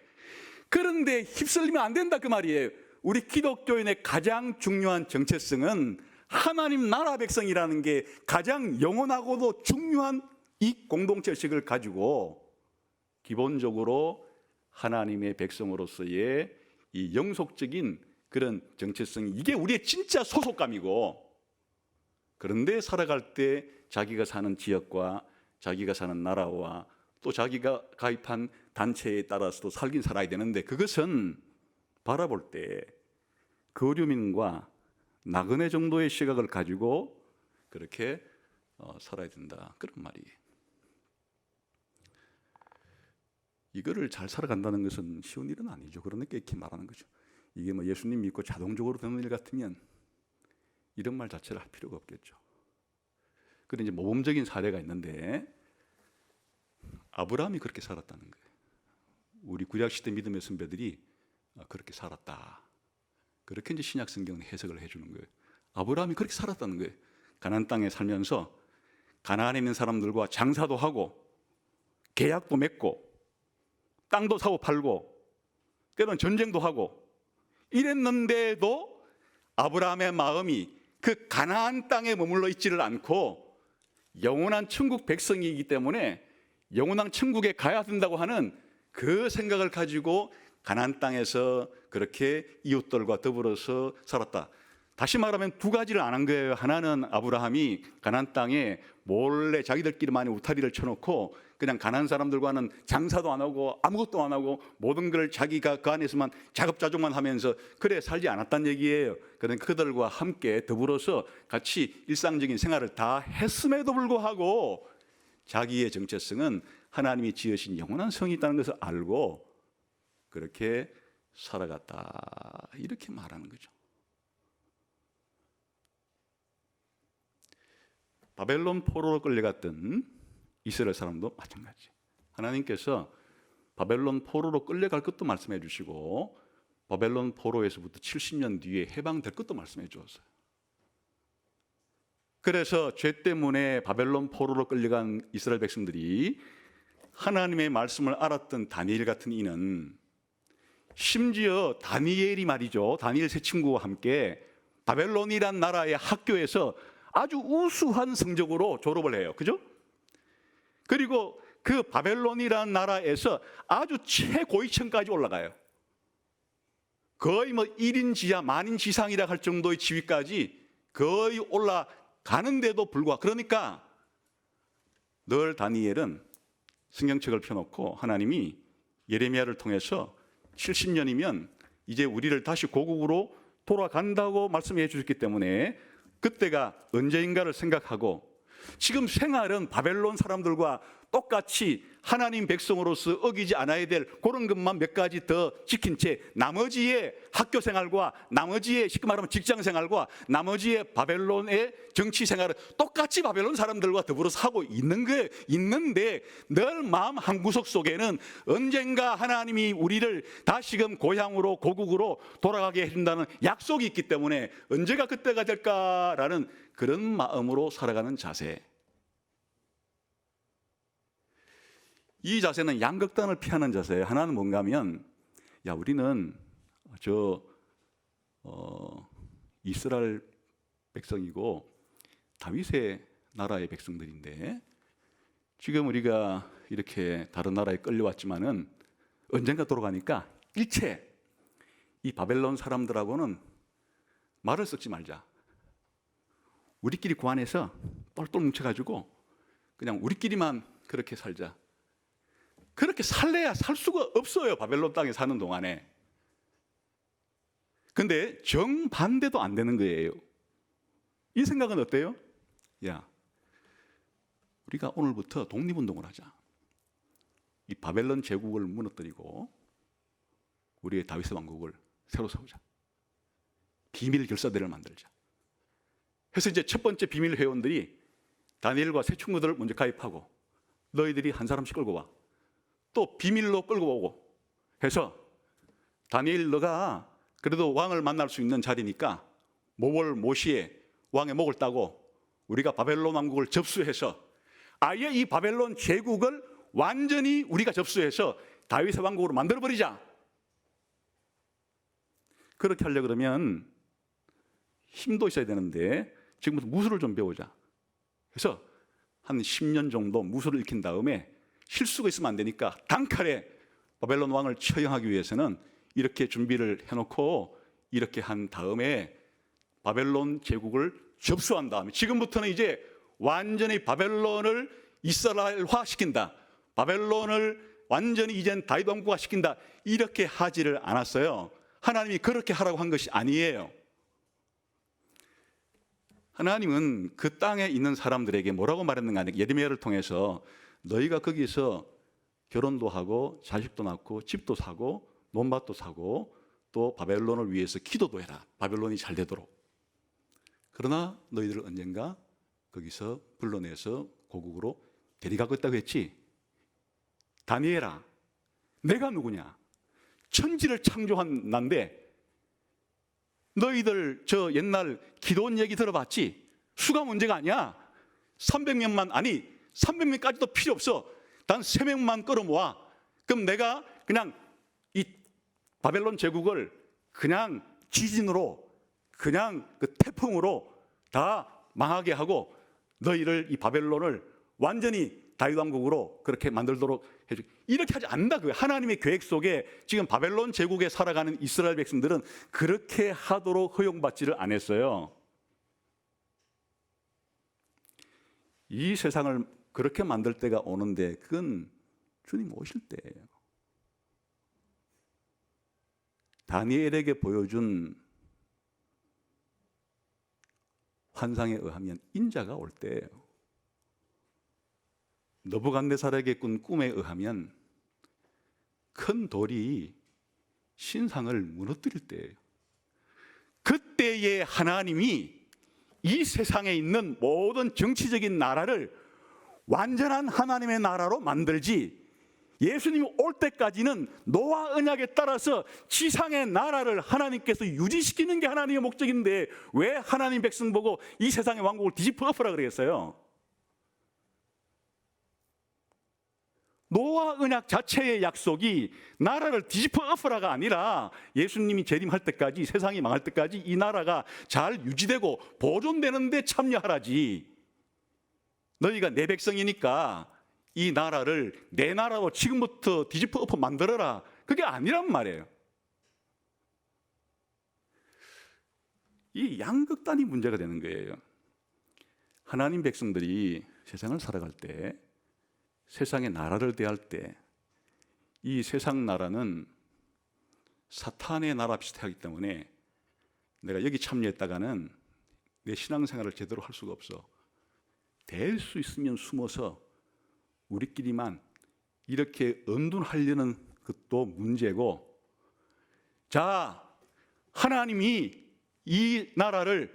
그런데 휩쓸리면 안 된다 그 말이에요. 우리 기독교인의 가장 중요한 정체성은 하나님 나라 백성이라는 게 가장 영원하고도 중요한 이 공동체식을 가지고 기본적으로 하나님의 백성으로서의 이 영속적인 그런 정체성이, 이게 우리의 진짜 소속감이고, 그런데 살아갈 때 자기가 사는 지역과 자기가 사는 나라와 또 자기가 가입한 단체에 따라서도 살긴 살아야 되는데, 그것은 바라볼 때 거류민과 나그네 정도의 시각을 가지고 그렇게 살아야 된다, 그런 말이에요. 이거를 잘 살아간다는 것은 쉬운 일은 아니죠. 그러니까 이렇게 말하는 거죠. 이게 뭐 예수님 믿고 자동적으로 되는 일 같으면 이런 말 자체를 할 필요가 없겠죠. 그런데 이제 모범적인 사례가 있는데, 아브라함이 그렇게 살았다는 거예요. 우리 구약시대 믿음의 선배들이 그렇게 살았다, 그렇게 이제 신약 성경은 해석을 해주는 거예요. 아브라함이 그렇게 살았다는 거예요. 가나안 땅에 살면서 가나안에 있는 사람들과 장사도 하고 계약도 맺고 땅도 사고 팔고 때로는 전쟁도 하고 이랬는데도 아브라함의 마음이 그 가나안 땅에 머물러 있지를 않고 영원한 천국 백성이기 때문에 영원한 천국에 가야 된다고 하는 그 생각을 가지고 가나안 땅에서 그렇게 이웃들과 더불어서 살았다. 다시 말하면 두 가지를 안 한 거예요. 하나는 아브라함이 가나안 땅에 몰래 자기들끼리만의 울타리를 쳐놓고 그냥 가나안 사람들과는 장사도 안 하고 아무것도 안 하고 모든 걸 자기가 그 안에서만 자급자족만 하면서 그래 살지 않았다는 얘기예요. 그러니까 그들과 함께 더불어서 같이 일상적인 생활을 다 했음에도 불구하고 자기의 정체성은 하나님이 지으신 영원한 성이 있다는 것을 알고 그렇게 살아갔다, 이렇게 말하는 거죠. 바벨론 포로로 끌려갔던 이스라엘 사람도 마찬가지. 하나님께서 바벨론 포로로 끌려갈 것도 말씀해 주시고 바벨론 포로에서부터 70년 뒤에 해방될 것도 말씀해 주었어요. 그래서 죄 때문에 바벨론 포로로 끌려간 이스라엘 백성들이 하나님의 말씀을 알았던 다니엘 같은 이는 심지어 다니엘이 말이죠, 다니엘 세 친구와 함께 바벨론이란 나라의 학교에서 아주 우수한 성적으로 졸업을 해요. 그죠? 그리고 그 바벨론이라는 나라에서 아주 최고위층까지 올라가요. 거의 뭐 1인 지하 만인 지상이라 할 정도의 지위까지 거의 올라가는데도 불구하고, 그러니까 늘 다니엘은 성경책을 펴놓고 하나님이 예레미야를 통해서 70년이면 이제 우리를 다시 고국으로 돌아간다고 말씀해 주셨기 때문에 그때가 언제인가를 생각하고, 지금 생활은 바벨론 사람들과 똑같이 하나님 백성으로서 어기지 않아야 될 그런 것만 몇 가지 더 지킨 채 나머지의 학교 생활과 나머지의 쉽게 말하면 직장 생활과 나머지의 바벨론의 정치 생활은 똑같이 바벨론 사람들과 더불어서 하고 있는 거예요. 있는데 늘 마음 한구석 속에는 언젠가 하나님이 우리를 다시금 고향으로 고국으로 돌아가게 해준다는 약속이 있기 때문에 언제가 그때가 될까라는 그런 마음으로 살아가는 자세. 이 자세는 양극단을 피하는 자세예요. 하나는 뭔가 하면, 야, 우리는 이스라엘 백성이고 다윗의 나라의 백성들인데 지금 우리가 이렇게 다른 나라에 끌려왔지만은 언젠가 돌아가니까 일체 이 바벨론 사람들하고는 말을 섞지 말자. 우리끼리 그 안에서 똘똘 뭉쳐가지고 그냥 우리끼리만 그렇게 살자. 그렇게 살래야 살 수가 없어요, 바벨론 땅에 사는 동안에. 근데 정반대도 안 되는 거예요. 이 생각은 어때요? 야, 우리가 오늘부터 독립운동을 하자. 이 바벨론 제국을 무너뜨리고 우리의 다윗의 왕국을 새로 세우자. 비밀 결사대를 만들자. 그래서 이제 첫 번째 비밀 회원들이 다니엘과 세 친구들을 먼저 가입하고 너희들이 한 사람씩 끌고 와. 또 비밀로 끌고 오고 해서 다니엘, 너가 그래도 왕을 만날 수 있는 자리니까 모월 모시에 왕의 목을 따고 우리가 바벨론 왕국을 접수해서 아예 이 바벨론 제국을 완전히 우리가 접수해서 다윗의 왕국으로 만들어버리자. 그렇게 하려고 그러면 힘도 있어야 되는데 지금부터 무술을 좀 배우자. 그래서 한 10년 정도 무술을 익힌 다음에 실수가 있으면 안 되니까 단칼에 바벨론 왕을 처형하기 위해서는 이렇게 준비를 해놓고 이렇게 한 다음에 바벨론 제국을 접수한 다음에 지금부터는 이제 완전히 바벨론을 이스라엘화 시킨다. 바벨론을 완전히 이젠 다윗 왕국화 시킨다. 이렇게 하지를 않았어요. 하나님이 그렇게 하라고 한 것이 아니에요. 하나님은 그 땅에 있는 사람들에게 뭐라고 말했는가 하면 예레미야를 통해서 너희가 거기서 결혼도 하고 자식도 낳고 집도 사고 논밭도 사고 또 바벨론을 위해서 기도도 해라. 바벨론이 잘 되도록. 그러나 너희들을 언젠가 거기서 불러내서 고국으로 데려가겠다고 했지. 다니엘아, 내가 누구냐? 천지를 창조한 난데 너희들 저 옛날 기도원 얘기 들어봤지? 수가 문제가 아니야. 300명만 아니 300명까지도 필요 없어. 단 3명만 끌어모아. 그럼 내가 그냥 이 바벨론 제국을 그냥 지진으로 그냥 그 태풍으로 다 망하게 하고 너희를 이 바벨론을 완전히 다윗 왕국으로 그렇게 만들도록 해주. 이렇게 하지 않는다. 그 하나님의 계획 속에 지금 바벨론 제국에 살아가는 이스라엘 백성들은 그렇게 하도록 허용받지를 않았어요. 이 세상을 그렇게 만들 때가 오는데 그건 주님 오실 때예요. 다니엘에게 보여준 환상에 의하면 인자가 올 때예요. 느부갓네살에게 꾼 꿈에 의하면 큰 돌이 신상을 무너뜨릴 때예요. 그때에 하나님이 이 세상에 있는 모든 정치적인 나라를 완전한 하나님의 나라로 만들지, 예수님이 올 때까지는 노아 언약에 따라서 지상의 나라를 하나님께서 유지시키는 게 하나님의 목적인데 왜 하나님 백성 보고 이 세상의 왕국을 뒤집어 엎으라 그러겠어요? 노아 언약 자체의 약속이 나라를 뒤집어 엎으라가 아니라 예수님이 재림할 때까지, 세상이 망할 때까지 이 나라가 잘 유지되고 보존되는 데 참여하라지. 너희가 내 백성이니까 이 나라를 내 나라로 지금부터 뒤집어 엎어 만들어라. 그게 아니란 말이에요. 이 양극단이 문제가 되는 거예요. 하나님 백성들이 세상을 살아갈 때, 세상의 나라를 대할 때 이 세상 나라는 사탄의 나라 비슷하기 때문에 내가 여기 참여했다가는 내 신앙생활을 제대로 할 수가 없어. 될 수 있으면 숨어서 우리끼리만 이렇게 은둔하려는 것도 문제고, 자, 하나님이 이 나라를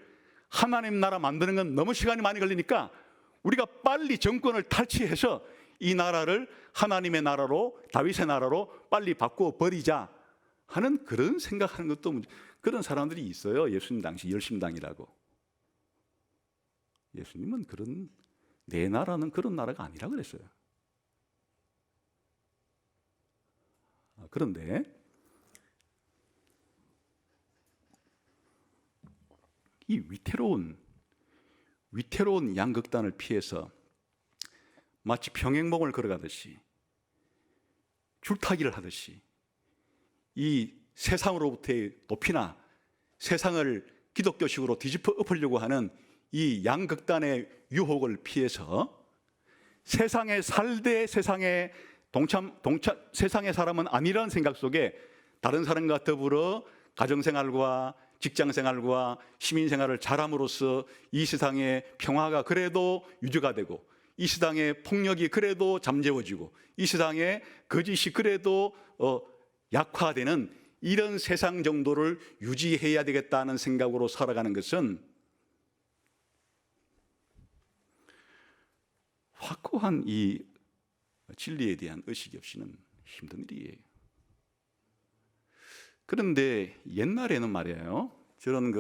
하나님 나라 만드는 건 너무 시간이 많이 걸리니까 우리가 빨리 정권을 탈취해서 이 나라를 하나님의 나라로, 다윗의 나라로 빨리 바꿔 버리자 하는 그런 생각하는 것도 문제. 그런 사람들이 있어요. 예수님 당시 열심당이라고. 예수님은 그런, 내 나라는 그런 나라가 아니라 그랬어요. 그런데 이 위태로운 양극단을 피해서 마치 평행봉을 걸어가듯이, 줄타기를 하듯이 이 세상으로부터의 높이나 세상을 기독교식으로 뒤집어 엎으려고 하는 이 양극단의 유혹을 피해서 세상에 살되 세상의 세상의 사람은 아니라는 생각 속에 다른 사람과 더불어 가정생활과 직장생활과 시민생활을 잘함으로써 이 세상의 평화가 그래도 유지가 되고, 이 세상의 폭력이 그래도 잠재워지고, 이 세상의 거짓이 그래도 약화되는 이런 세상 정도를 유지해야 되겠다는 생각으로 살아가는 것은 확고한 이 진리에 대한 의식이 없이는 힘든 일이에요. 그런데 옛날에는 말이에요, 저런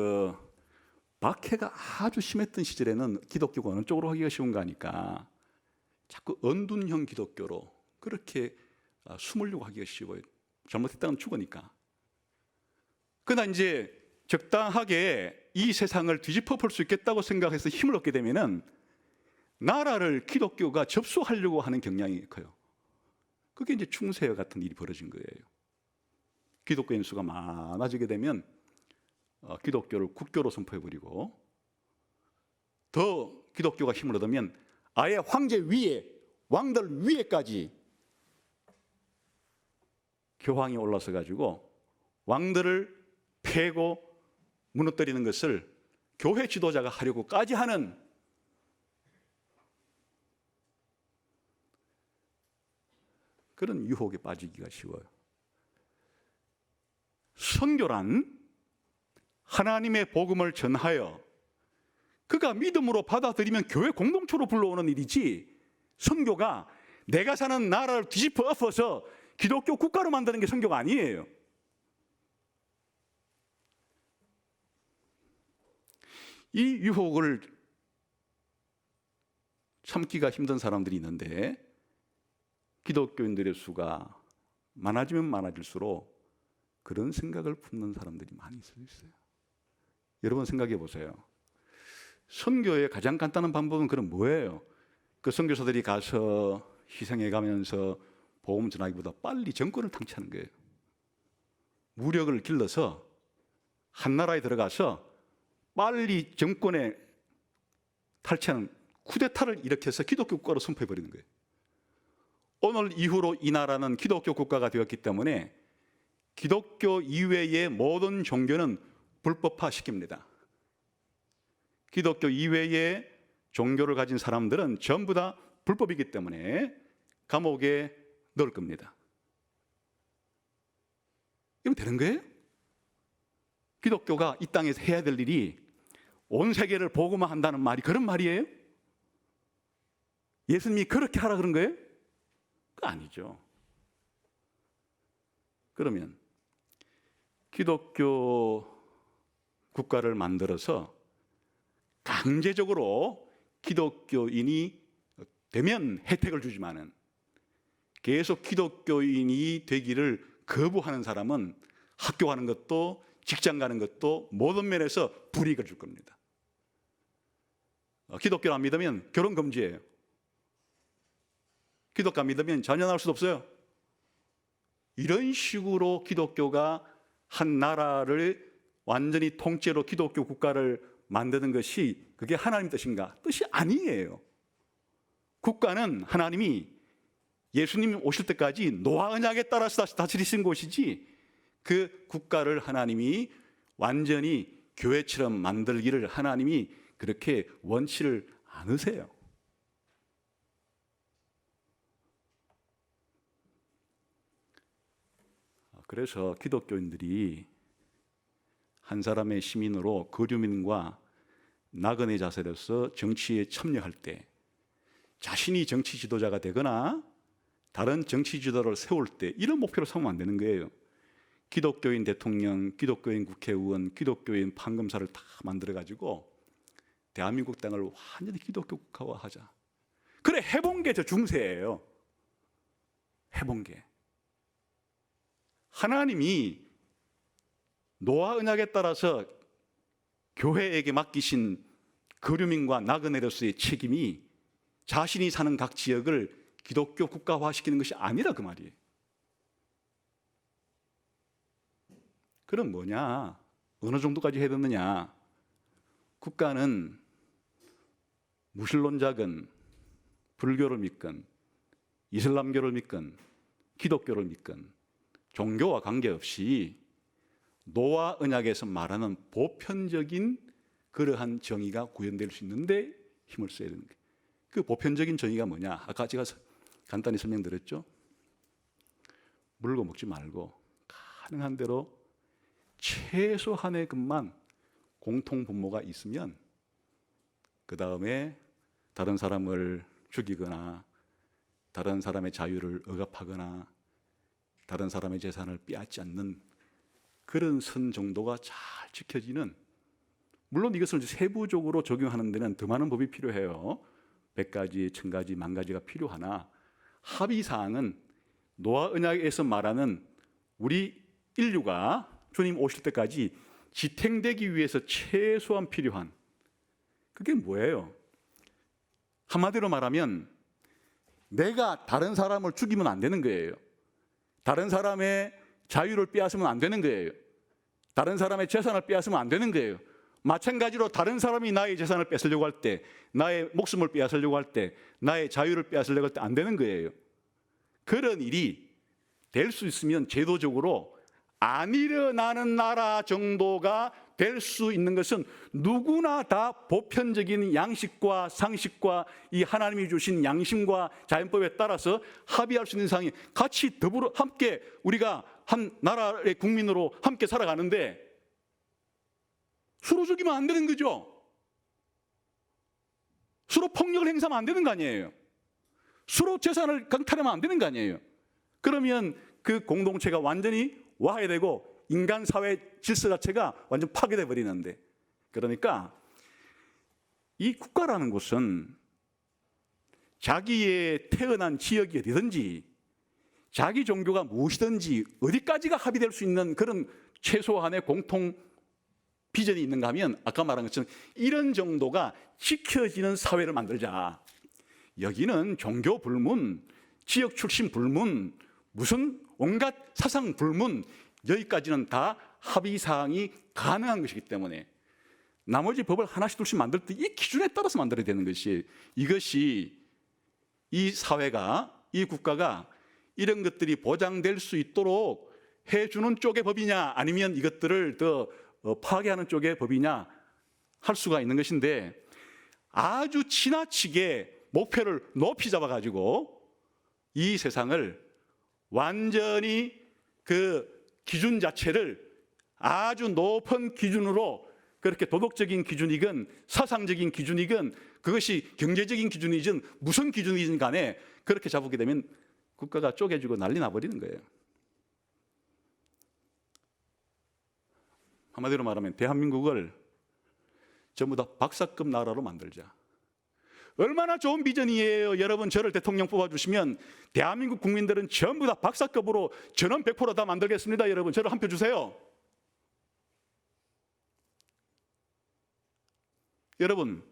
박해가 아주 심했던 시절에는 기독교가 어느 쪽으로 하기가 쉬운가 하니까 자꾸 언둔형 기독교로 그렇게 숨으려고 하기가 쉬워요. 잘못했다면 죽으니까. 그러나 이제 적당하게 이 세상을 뒤집어 볼 수 있겠다고 생각해서 힘을 얻게 되면은 나라를 기독교가 접수하려고 하는 경향이 커요. 그게 이제 충세와 같은 일이 벌어진 거예요. 기독교인 수가 많아지게 되면 기독교를 국교로 선포해버리고, 더 기독교가 힘을 얻으면 아예 황제 위에, 왕들 위에까지 교황이 올라서 가지고 왕들을 패고 무너뜨리는 것을 교회 지도자가 하려고까지 하는 그런 유혹에 빠지기가 쉬워요. 선교란 하나님의 복음을 전하여 그가 믿음으로 받아들이면 교회 공동체로 불러오는 일이지, 선교가 내가 사는 나라를 뒤집어 엎어서 기독교 국가로 만드는 게 선교가 아니에요. 이 유혹을 참기가 힘든 사람들이 있는데 기독교인들의 수가 많아지면 많아질수록 그런 생각을 품는 사람들이 많이 있어요. 여러분 생각해 보세요. 선교의 가장 간단한 방법은 그럼 뭐예요? 그 선교사들이 가서 희생해 가면서 복음 전하기보다 빨리 정권을 탕치하는 거예요. 무력을 길러서 한 나라에 들어가서 빨리 정권에 탈취하는 쿠데타를 일으켜서 기독교 국가로 선포해버리는 거예요. 오늘 이후로 이 나라는 기독교 국가가 되었기 때문에 기독교 이외의 모든 종교는 불법화시킵니다. 기독교 이외의 종교를 가진 사람들은 전부 다 불법이기 때문에 감옥에 넣을 겁니다. 이러면 되는 거예요? 기독교가 이 땅에서 해야 될 일이 온 세계를 복음화한다는 말이 그런 말이에요? 예수님이 그렇게 하라 그런 거예요? 그거 아니죠. 그러면 기독교 국가를 만들어서 강제적으로 기독교인이 되면 혜택을 주지만은 계속 기독교인이 되기를 거부하는 사람은 학교 가는 것도 직장 가는 것도 모든 면에서 불이익을 줄 겁니다. 기독교를 안 믿으면 결혼 금지예요. 기독교 안 믿으면 자녀 낳을 수도 없어요. 이런 식으로 기독교가 한 나라를 완전히 통째로 기독교 국가를 만드는 것이 그게 하나님 뜻인가? 뜻이 아니에요. 국가는 하나님이 예수님 오실 때까지 노아 언약에 따라서 다스리신 곳이지, 그 국가를 하나님이 완전히 교회처럼 만들기를 하나님이 그렇게 원치를 않으세요. 그래서 기독교인들이 한 사람의 시민으로 거류민과 나그네 자세로서 정치에 참여할 때 자신이 정치 지도자가 되거나 다른 정치 지도를 세울 때 이런 목표로 삼으면 안 되는 거예요. 기독교인 대통령, 기독교인 국회의원, 기독교인 판검사를 다 만들어가지고 대한민국 땅을 완전히 기독교 국가화하자. 그래, 해본 게 저 중세예요. 해본 게. 하나님이 노아 언약에 따라서 교회에게 맡기신 거류민과 나그네로서의 책임이 자신이 사는 각 지역을 기독교 국가화시키는 것이 아니라 그 말이에요. 그럼 뭐냐? 어느 정도까지 해야 되느냐? 국가는 무신론자건 불교를 믿건 이슬람교를 믿건 기독교를 믿건 종교와 관계없이 노아 언약에서 말하는 보편적인 그러한 정의가 구현될 수 있는데 힘을 써야 되는 거예요. 그 보편적인 정의가 뭐냐? 아까 제가 간단히 설명드렸죠. 물고 먹지 말고 가능한 대로 최소한의 것만 공통 분모가 있으면 그 다음에 다른 사람을 죽이거나 다른 사람의 자유를 억압하거나 다른 사람의 재산을 빼앗지 않는 그런 선 정도가 잘 지켜지는, 물론 이것을 세부적으로 적용하는 데는 더 많은 법이 필요해요. 100가지, 1000가지, 10,000가지가 필요하나 합의사항은 노아 언약에서 말하는 우리 인류가 주님 오실 때까지 지탱되기 위해서 최소한 필요한, 그게 뭐예요? 한마디로 말하면 내가 다른 사람을 죽이면 안 되는 거예요. 다른 사람의 자유를 빼앗으면 안 되는 거예요. 다른 사람의 재산을 빼앗으면 안 되는 거예요. 마찬가지로 다른 사람이 나의 재산을 뺏으려고 할 때, 나의 목숨을 빼앗으려고 할 때, 나의 자유를 빼앗으려고 할 때 안 되는 거예요. 그런 일이 될 수 있으면 제도적으로 안 일어나는 나라 정도가 될 수 있는 것은 누구나 다 보편적인 양식과 상식과 이 하나님이 주신 양심과 자연법에 따라서 합의할 수 있는 상황이 같이 더불어 함께 우리가 한 나라의 국민으로 함께 살아가는데 서로 죽이면 안 되는 거죠. 서로 폭력을 행사하면 안 되는 거 아니에요. 서로 재산을 강탈하면 안 되는 거 아니에요. 그러면 그 공동체가 완전히 와해되고 인간 사회 질서 자체가 완전 파괴돼 버리는데, 그러니까 이 국가라는 곳은 자기의 태어난 지역이 어디든지 자기 종교가 무엇이든지 어디까지가 합의될 수 있는 그런 최소한의 공통 비전이 있는가 하면 아까 말한 것처럼 이런 정도가 지켜지는 사회를 만들자. 여기는 종교 불문, 지역 출신 불문, 무슨 온갖 사상 불문, 여기까지는 다 합의사항이 가능한 것이기 때문에 나머지 법을 하나씩 둘씩 만들 때 이 기준에 따라서 만들어야 되는 것이, 이것이 이 사회가, 이 국가가 이런 것들이 보장될 수 있도록 해주는 쪽의 법이냐 아니면 이것들을 더 파괴하는 쪽의 법이냐 할 수가 있는 것인데, 아주 지나치게 목표를 높이 잡아가지고 이 세상을 완전히 그 기준 자체를 아주 높은 기준으로, 그렇게 도덕적인 기준이건 사상적인 기준이건 그것이 경제적인 기준이든 무슨 기준이든 간에 그렇게 잡게 되면 국가가 쪼개지고 난리 나버리는 거예요. 한마디로 말하면 대한민국을 전부 다 박사급 나라로 만들자. 얼마나 좋은 비전이에요. 여러분, 저를 대통령 뽑아주시면 대한민국 국민들은 전부 다 박사급으로 전원 100% 다 만들겠습니다. 여러분, 저를 한 표 주세요. 여러분,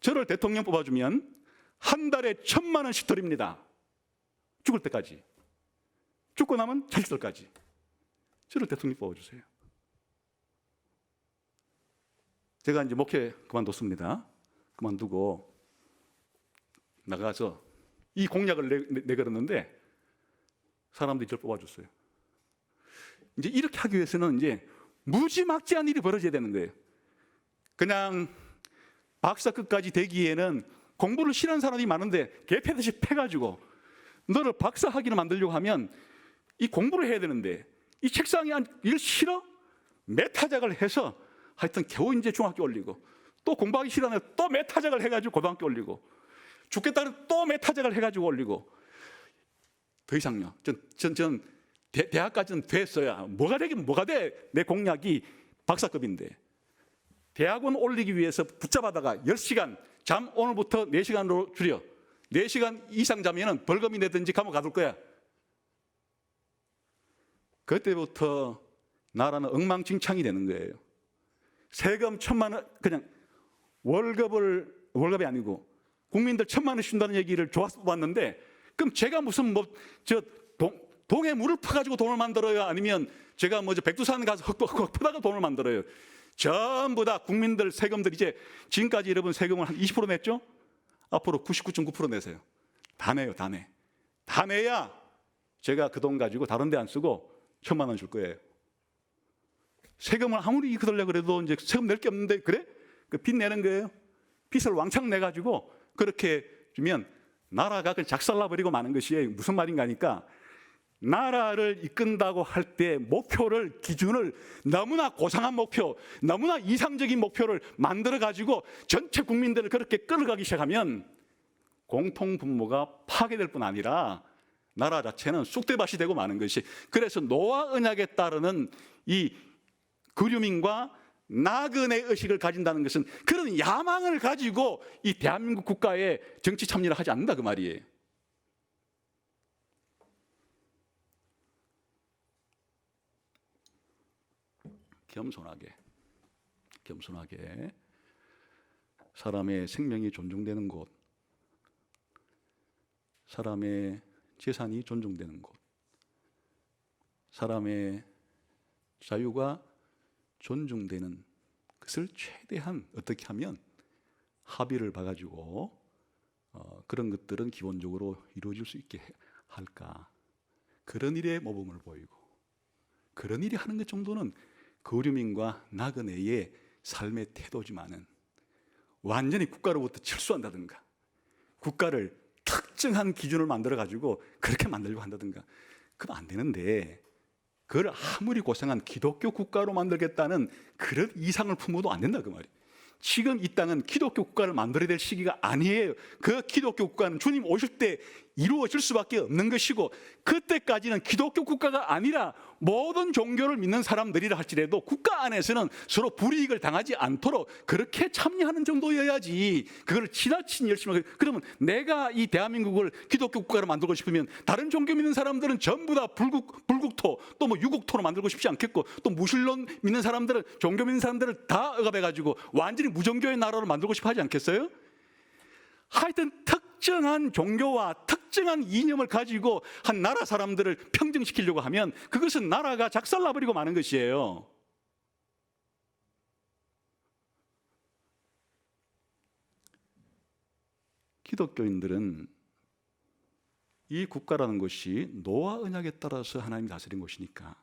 저를 대통령 뽑아주면 한 달에 1,000만 원씩 드립니다. 죽을 때까지. 죽고 나면 자식들까지. 저를 대통령 뽑아주세요. 제가 이제 목회 그만뒀습니다. 그만두고 나가서 이 공약을 내걸었는데 사람들이 저를 뽑아줬어요. 이제 이렇게 하기 위해서는 이제 무지막지한 일이 벌어져야 되는 거예요. 그냥 박사급까지 되기에는 공부를 싫어하는 사람이 많은데 개패듯이 패가지고 너를 박사학위를 만들려고 하면 이 공부를 해야 되는데 이 책상에 일 싫어? 매타작을 해서 하여튼 겨우 이제 중학교 올리고 또 공부하기 싫어하는 또 매타작을 해가지고 고등학교 올리고 죽겠다는 또 매타작을 해가지고 올리고 더 이상요. 전 대학까지는 됐어야 뭐가 되긴 뭐가 돼. 내 공약이 박사급인데 대학원 올리기 위해서 붙잡아다가 10시간 잠 오늘부터 4시간으로 줄여. 4시간 이상 자면 벌금이 내든지 감옥 가둘 거야. 그때부터 나라는 엉망진창이 되는 거예요. 세금 1,000만 원, 그냥 월급이 아니고 국민들 1,000만 원 준다는 얘기를 좋아서 뽑았는데, 그럼 제가 무슨 동에 물을 퍼가지고 돈을 만들어요? 아니면 제가 백두산 가서 흙 퍼다가 돈을 만들어요? 전부 다 국민들 세금들, 이제 지금까지 여러분 세금을 한 20% 냈죠? 앞으로 99.9% 내세요. 다 내요, 다 내. 다 내야 제가 그 돈 가지고 다른 데 안 쓰고 1,000만 원 줄 거예요. 세금을 아무리 거들려고 그래도 이제 세금 낼 게 없는데, 그래? 그 빚 내는 거예요. 빚을 왕창 내가지고 그렇게 주면 나라가 그냥 작살나버리고 마는 것이 무슨 말인가 하니까, 나라를 이끈다고 할 때 목표를, 기준을 너무나 고상한 목표, 너무나 이상적인 목표를 만들어가지고 전체 국민들을 그렇게 끌어가기 시작하면 공통분모가 파괴될 뿐 아니라 나라 자체는 쑥대밭이 되고 마는 것이, 그래서 노아 언약에 따르는 이 그류민과 나그네 의식을 가진다는 것은 그런 야망을 가지고 이 대한민국 국가에 정치 참여를 하지 않는다 그 말이에요. 겸손하게 사람의 생명이 존중되는 곳, 사람의 재산이 존중되는 곳, 사람의 자유가 존중되는 그것을 최대한 어떻게 하면 합의를 봐가지고 그런 것들은 기본적으로 이루어질 수 있게 할까. 그런 일에 모범을 보이고 그런 일이 하는 것 정도는 거류민과 나그네의 삶의 태도지만은 완전히 국가로부터 철수한다든가 국가를 특정한 기준을 만들어가지고 그렇게 만들려고 한다든가 그건 안 되는데 그걸 아무리 고생한 기독교 국가로 만들겠다는 그런 이상을 품어도 안 된다 그 말이에요. 지금 이 땅은 기독교 국가를 만들어야 될 시기가 아니에요. 그 기독교 국가는 주님 오실 때 이루어질 수밖에 없는 것이고 그때까지는 기독교 국가가 아니라 모든 종교를 믿는 사람들이라 할지라도 국가 안에서는 서로 불이익을 당하지 않도록 그렇게 참여하는 정도여야지 그걸 지나친 열심히 그러면 내가 이 대한민국을 기독교 국가로 만들고 싶으면 다른 종교 믿는 사람들은 전부 다 불국토 또 뭐 유국토로 만들고 싶지 않겠고 또 무신론 믿는 사람들은 종교 믿는 사람들을 다 억압해가지고 완전히 무종교의 나라로 만들고 싶어 하지 않겠어요? 하여튼 특정한 종교와 특정한 이념을 가지고 한 나라 사람들을 평정시키려고 하면 그것은 나라가 작살나버리고 마는 것이에요. 기독교인들은 이 국가라는 것이 노아 언약에 따라서 하나님이 다스린 것이니까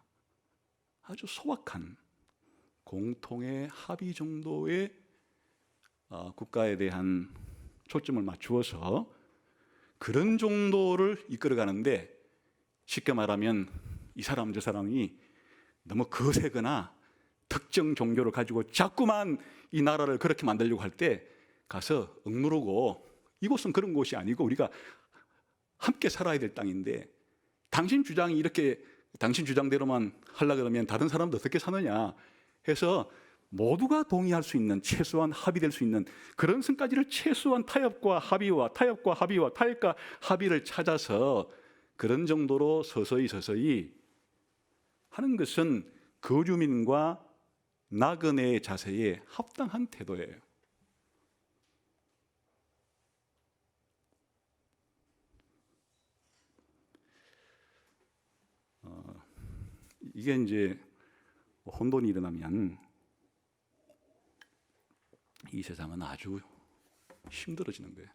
아주 소박한 공통의 합의 정도의 국가에 대한 초점을 맞추어서 그런 정도를 이끌어가는데 쉽게 말하면 이 사람 저 사람이 너무 거세거나 특정 종교를 가지고 자꾸만 이 나라를 그렇게 만들려고 할 때 가서 억누르고 이곳은 그런 곳이 아니고 우리가 함께 살아야 될 땅인데 당신 주장이 이렇게 당신 주장대로만 하려고 그러면 다른 사람도 어떻게 사느냐 해서 모두가 동의할 수 있는 최소한 합의될 수 있는 그런 선까지를 최소한 타협과 합의와 타협과 합의를 찾아서 그런 정도로 서서히 하는 것은 거주민과 나그네의 자세에 합당한 태도예요. 이게 이제 혼돈이 일어나면 이 세상은 아주 힘들어지는 거예요.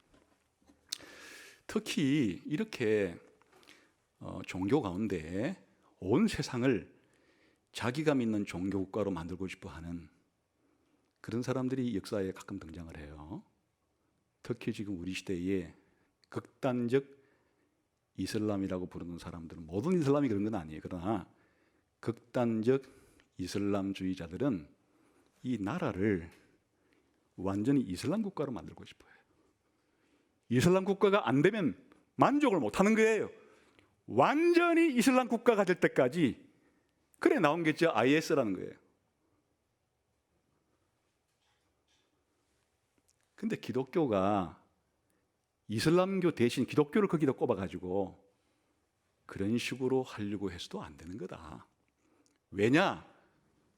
특히 이렇게 종교 가운데 온 세상을 자기가 믿는 종교 국가로 만들고 싶어 하는 그런 사람들이 역사에 가끔 등장을 해요. 특히 지금 우리 시대에 극단적 이슬람이라고 부르는 사람들은 모든 이슬람이 그런 건 아니에요. 그러나 극단적 이슬람주의자들은 이 나라를 완전히 이슬람 국가로 만들고 싶어요. 이슬람 국가가 안 되면 만족을 못 하는 거예요. 완전히 이슬람 국가가 될 때까지 그래 나온 게 있죠. IS라는 거예요. 근데 기독교가 이슬람교 대신 기독교를 거기다 꼽아가지고 그런 식으로 하려고 해서도 안 되는 거다. 왜냐?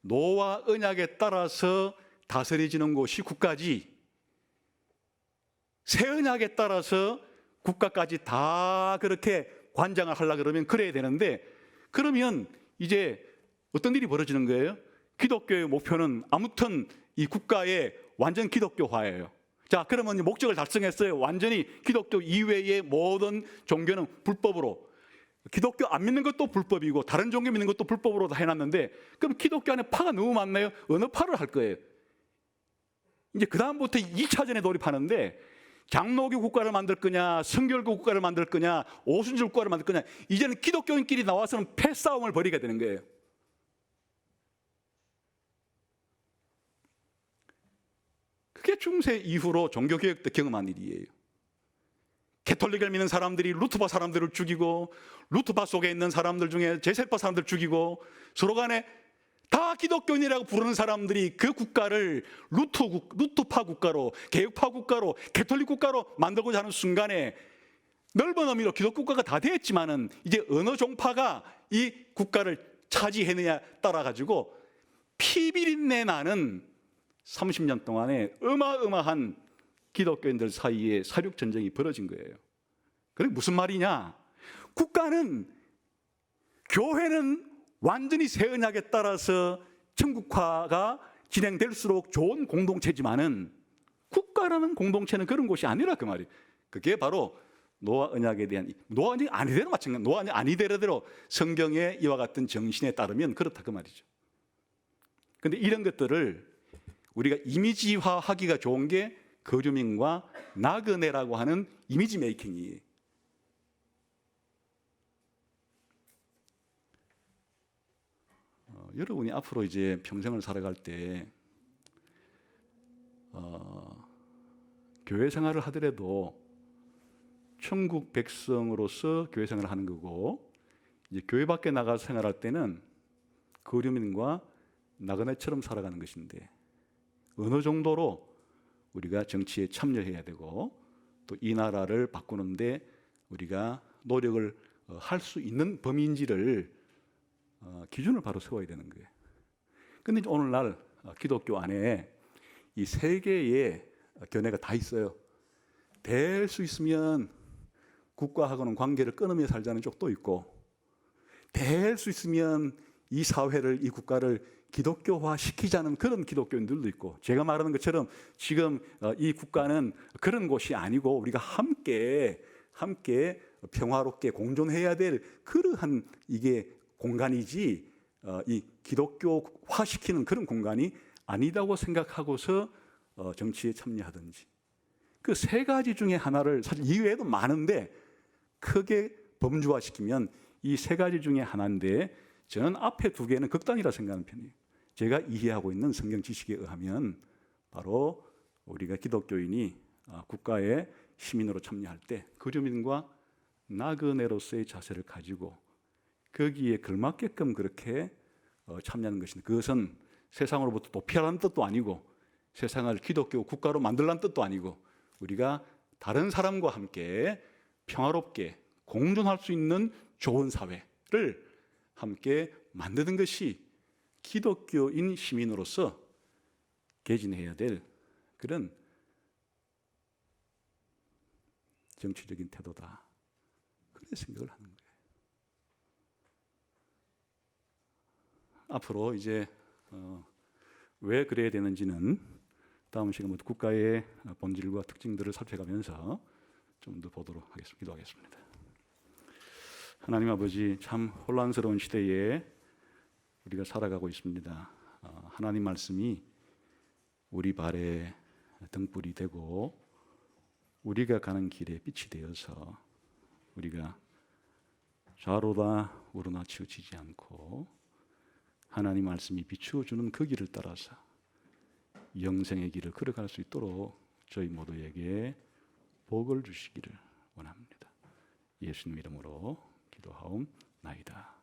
노아 언약에 따라서 다스려지는 곳이 국가지 새 언약에 따라서 국가까지 다 그렇게 관장을 하려고 그러면 그래야 되는데 그러면 이제 어떤 일이 벌어지는 거예요? 기독교의 목표는 아무튼 이 국가의 완전 기독교화예요. 자, 그러면 목적을 달성했어요. 완전히 기독교 이외의 모든 종교는 불법으로 기독교 안 믿는 것도 불법이고 다른 종교 믿는 것도 불법으로 다 해놨는데 그럼 기독교 안에 파가 너무 많나요? 어느 파를 할 거예요? 이제 그 다음부터 2차전에 돌입하는데 장로교 국가를 만들 거냐 성결교 국가를 만들 거냐 오순절 국가를 만들 거냐 이제는 기독교인끼리 나와서는 패싸움을 벌이게 되는 거예요. 그게 중세 이후로 종교개혁 때 경험한 일이에요. 캐톨릭을 믿는 사람들이 루트파 사람들을 죽이고 루트파 속에 있는 사람들 중에 제세파 사람들 죽이고 서로 간에 다 기독교인이라고 부르는 사람들이 그 국가를 루트파 국가로 개혁파 국가로 캐톨릭 국가로 만들고자 하는 순간에 넓은 의미로 기독교 국가가 다 됐지만은 이제 어느 종파가 이 국가를 차지해내냐 따라 가지고 피비린내 나는 30년 동안에 어마어마한 기독교인들 사이에 사륙 전쟁이 벌어진 거예요. 그게 무슨 말이냐? 국가는 교회는 완전히 새 언약에 따라서 천국화가 진행될수록 좋은 공동체지만은 국가라는 공동체는 그런 곳이 아니라 그 말이. 그게 바로 노아 언약에 대한 노아 언약이 아니대로 마찬가지. 노아 언약 아니대로 성경의 이와 같은 정신에 따르면 그렇다 그 말이죠. 그런데 이런 것들을 우리가 이미지화하기가 좋은 게 거류민과 나그네라고 하는 이미지 메이킹이에요. 여러분이 앞으로 이제 평생을 살아갈 때 교회 생활을 하더라도 천국 백성으로서 교회 생활을 하는 거고, 이제 교회 밖에 나가서 생활할 때는 거류민과 나그네처럼 살아가는 것인데, 어느 정도로 우리가 정치에 참여해야 되고 또 이 나라를 바꾸는데 우리가 노력을 할 수 있는 범위인지를 기준을 바로 세워야 되는 거예요. 그런데 오늘날 기독교 안에 이 세 개의 견해가 다 있어요. 될 수 있으면 국가하고는 관계를 끊으며 살자는 쪽도 있고, 될 수 있으면 이 사회를, 이 국가를 기독교화 시키자는 그런 기독교인들도 있고, 제가 말하는 것처럼 지금 이 국가는 그런 곳이 아니고 우리가 함께 평화롭게 공존해야 될 그러한 이게 공간이지, 이 기독교화 시키는 그런 공간이 아니다고 생각하고서 정치에 참여하든지, 그 세 가지 중에 하나를, 사실 이외에도 많은데 크게 범주화시키면 이 세 가지 중에 하나인데, 저는 앞에 두 개는 극단이라 생각하는 편이에요. 제가 이해하고 있는 성경 지식에 의하면 바로 우리가 기독교인이 국가의 시민으로 참여할 때 거류민과 나그네로서의 자세를 가지고 거기에 걸맞게끔 그렇게 참여하는 것인데, 그것은 세상으로부터 도피하라는 뜻도 아니고 세상을 기독교 국가로 만들라는 뜻도 아니고 우리가 다른 사람과 함께 평화롭게 공존할 수 있는 좋은 사회를 함께 만드는 것이 기독교인 시민으로서 개진해야 될 그런 정치적인 태도다, 그렇게 생각을 하는 거예요. 앞으로 이제 왜 그래야 되는지는 다음 시간부터 국가의 본질과 특징들을 살펴가면서 좀 더 보도록 하겠습니다. 기도하겠습니다. 하나님 아버지, 참 혼란스러운 시대에 우리가 살아가고 있습니다. 하나님 말씀이 우리 발에 등불이 되고 우리가 가는 길에 빛이 되어서 우리가 좌로나 우로나 치우치지 않고 하나님 말씀이 비추어 주는 그 길을 따라서 영생의 길을 걸어갈 수 있도록 저희 모두에게 복을 주시기를 원합니다. 예수님 이름으로 기도하옵나이다.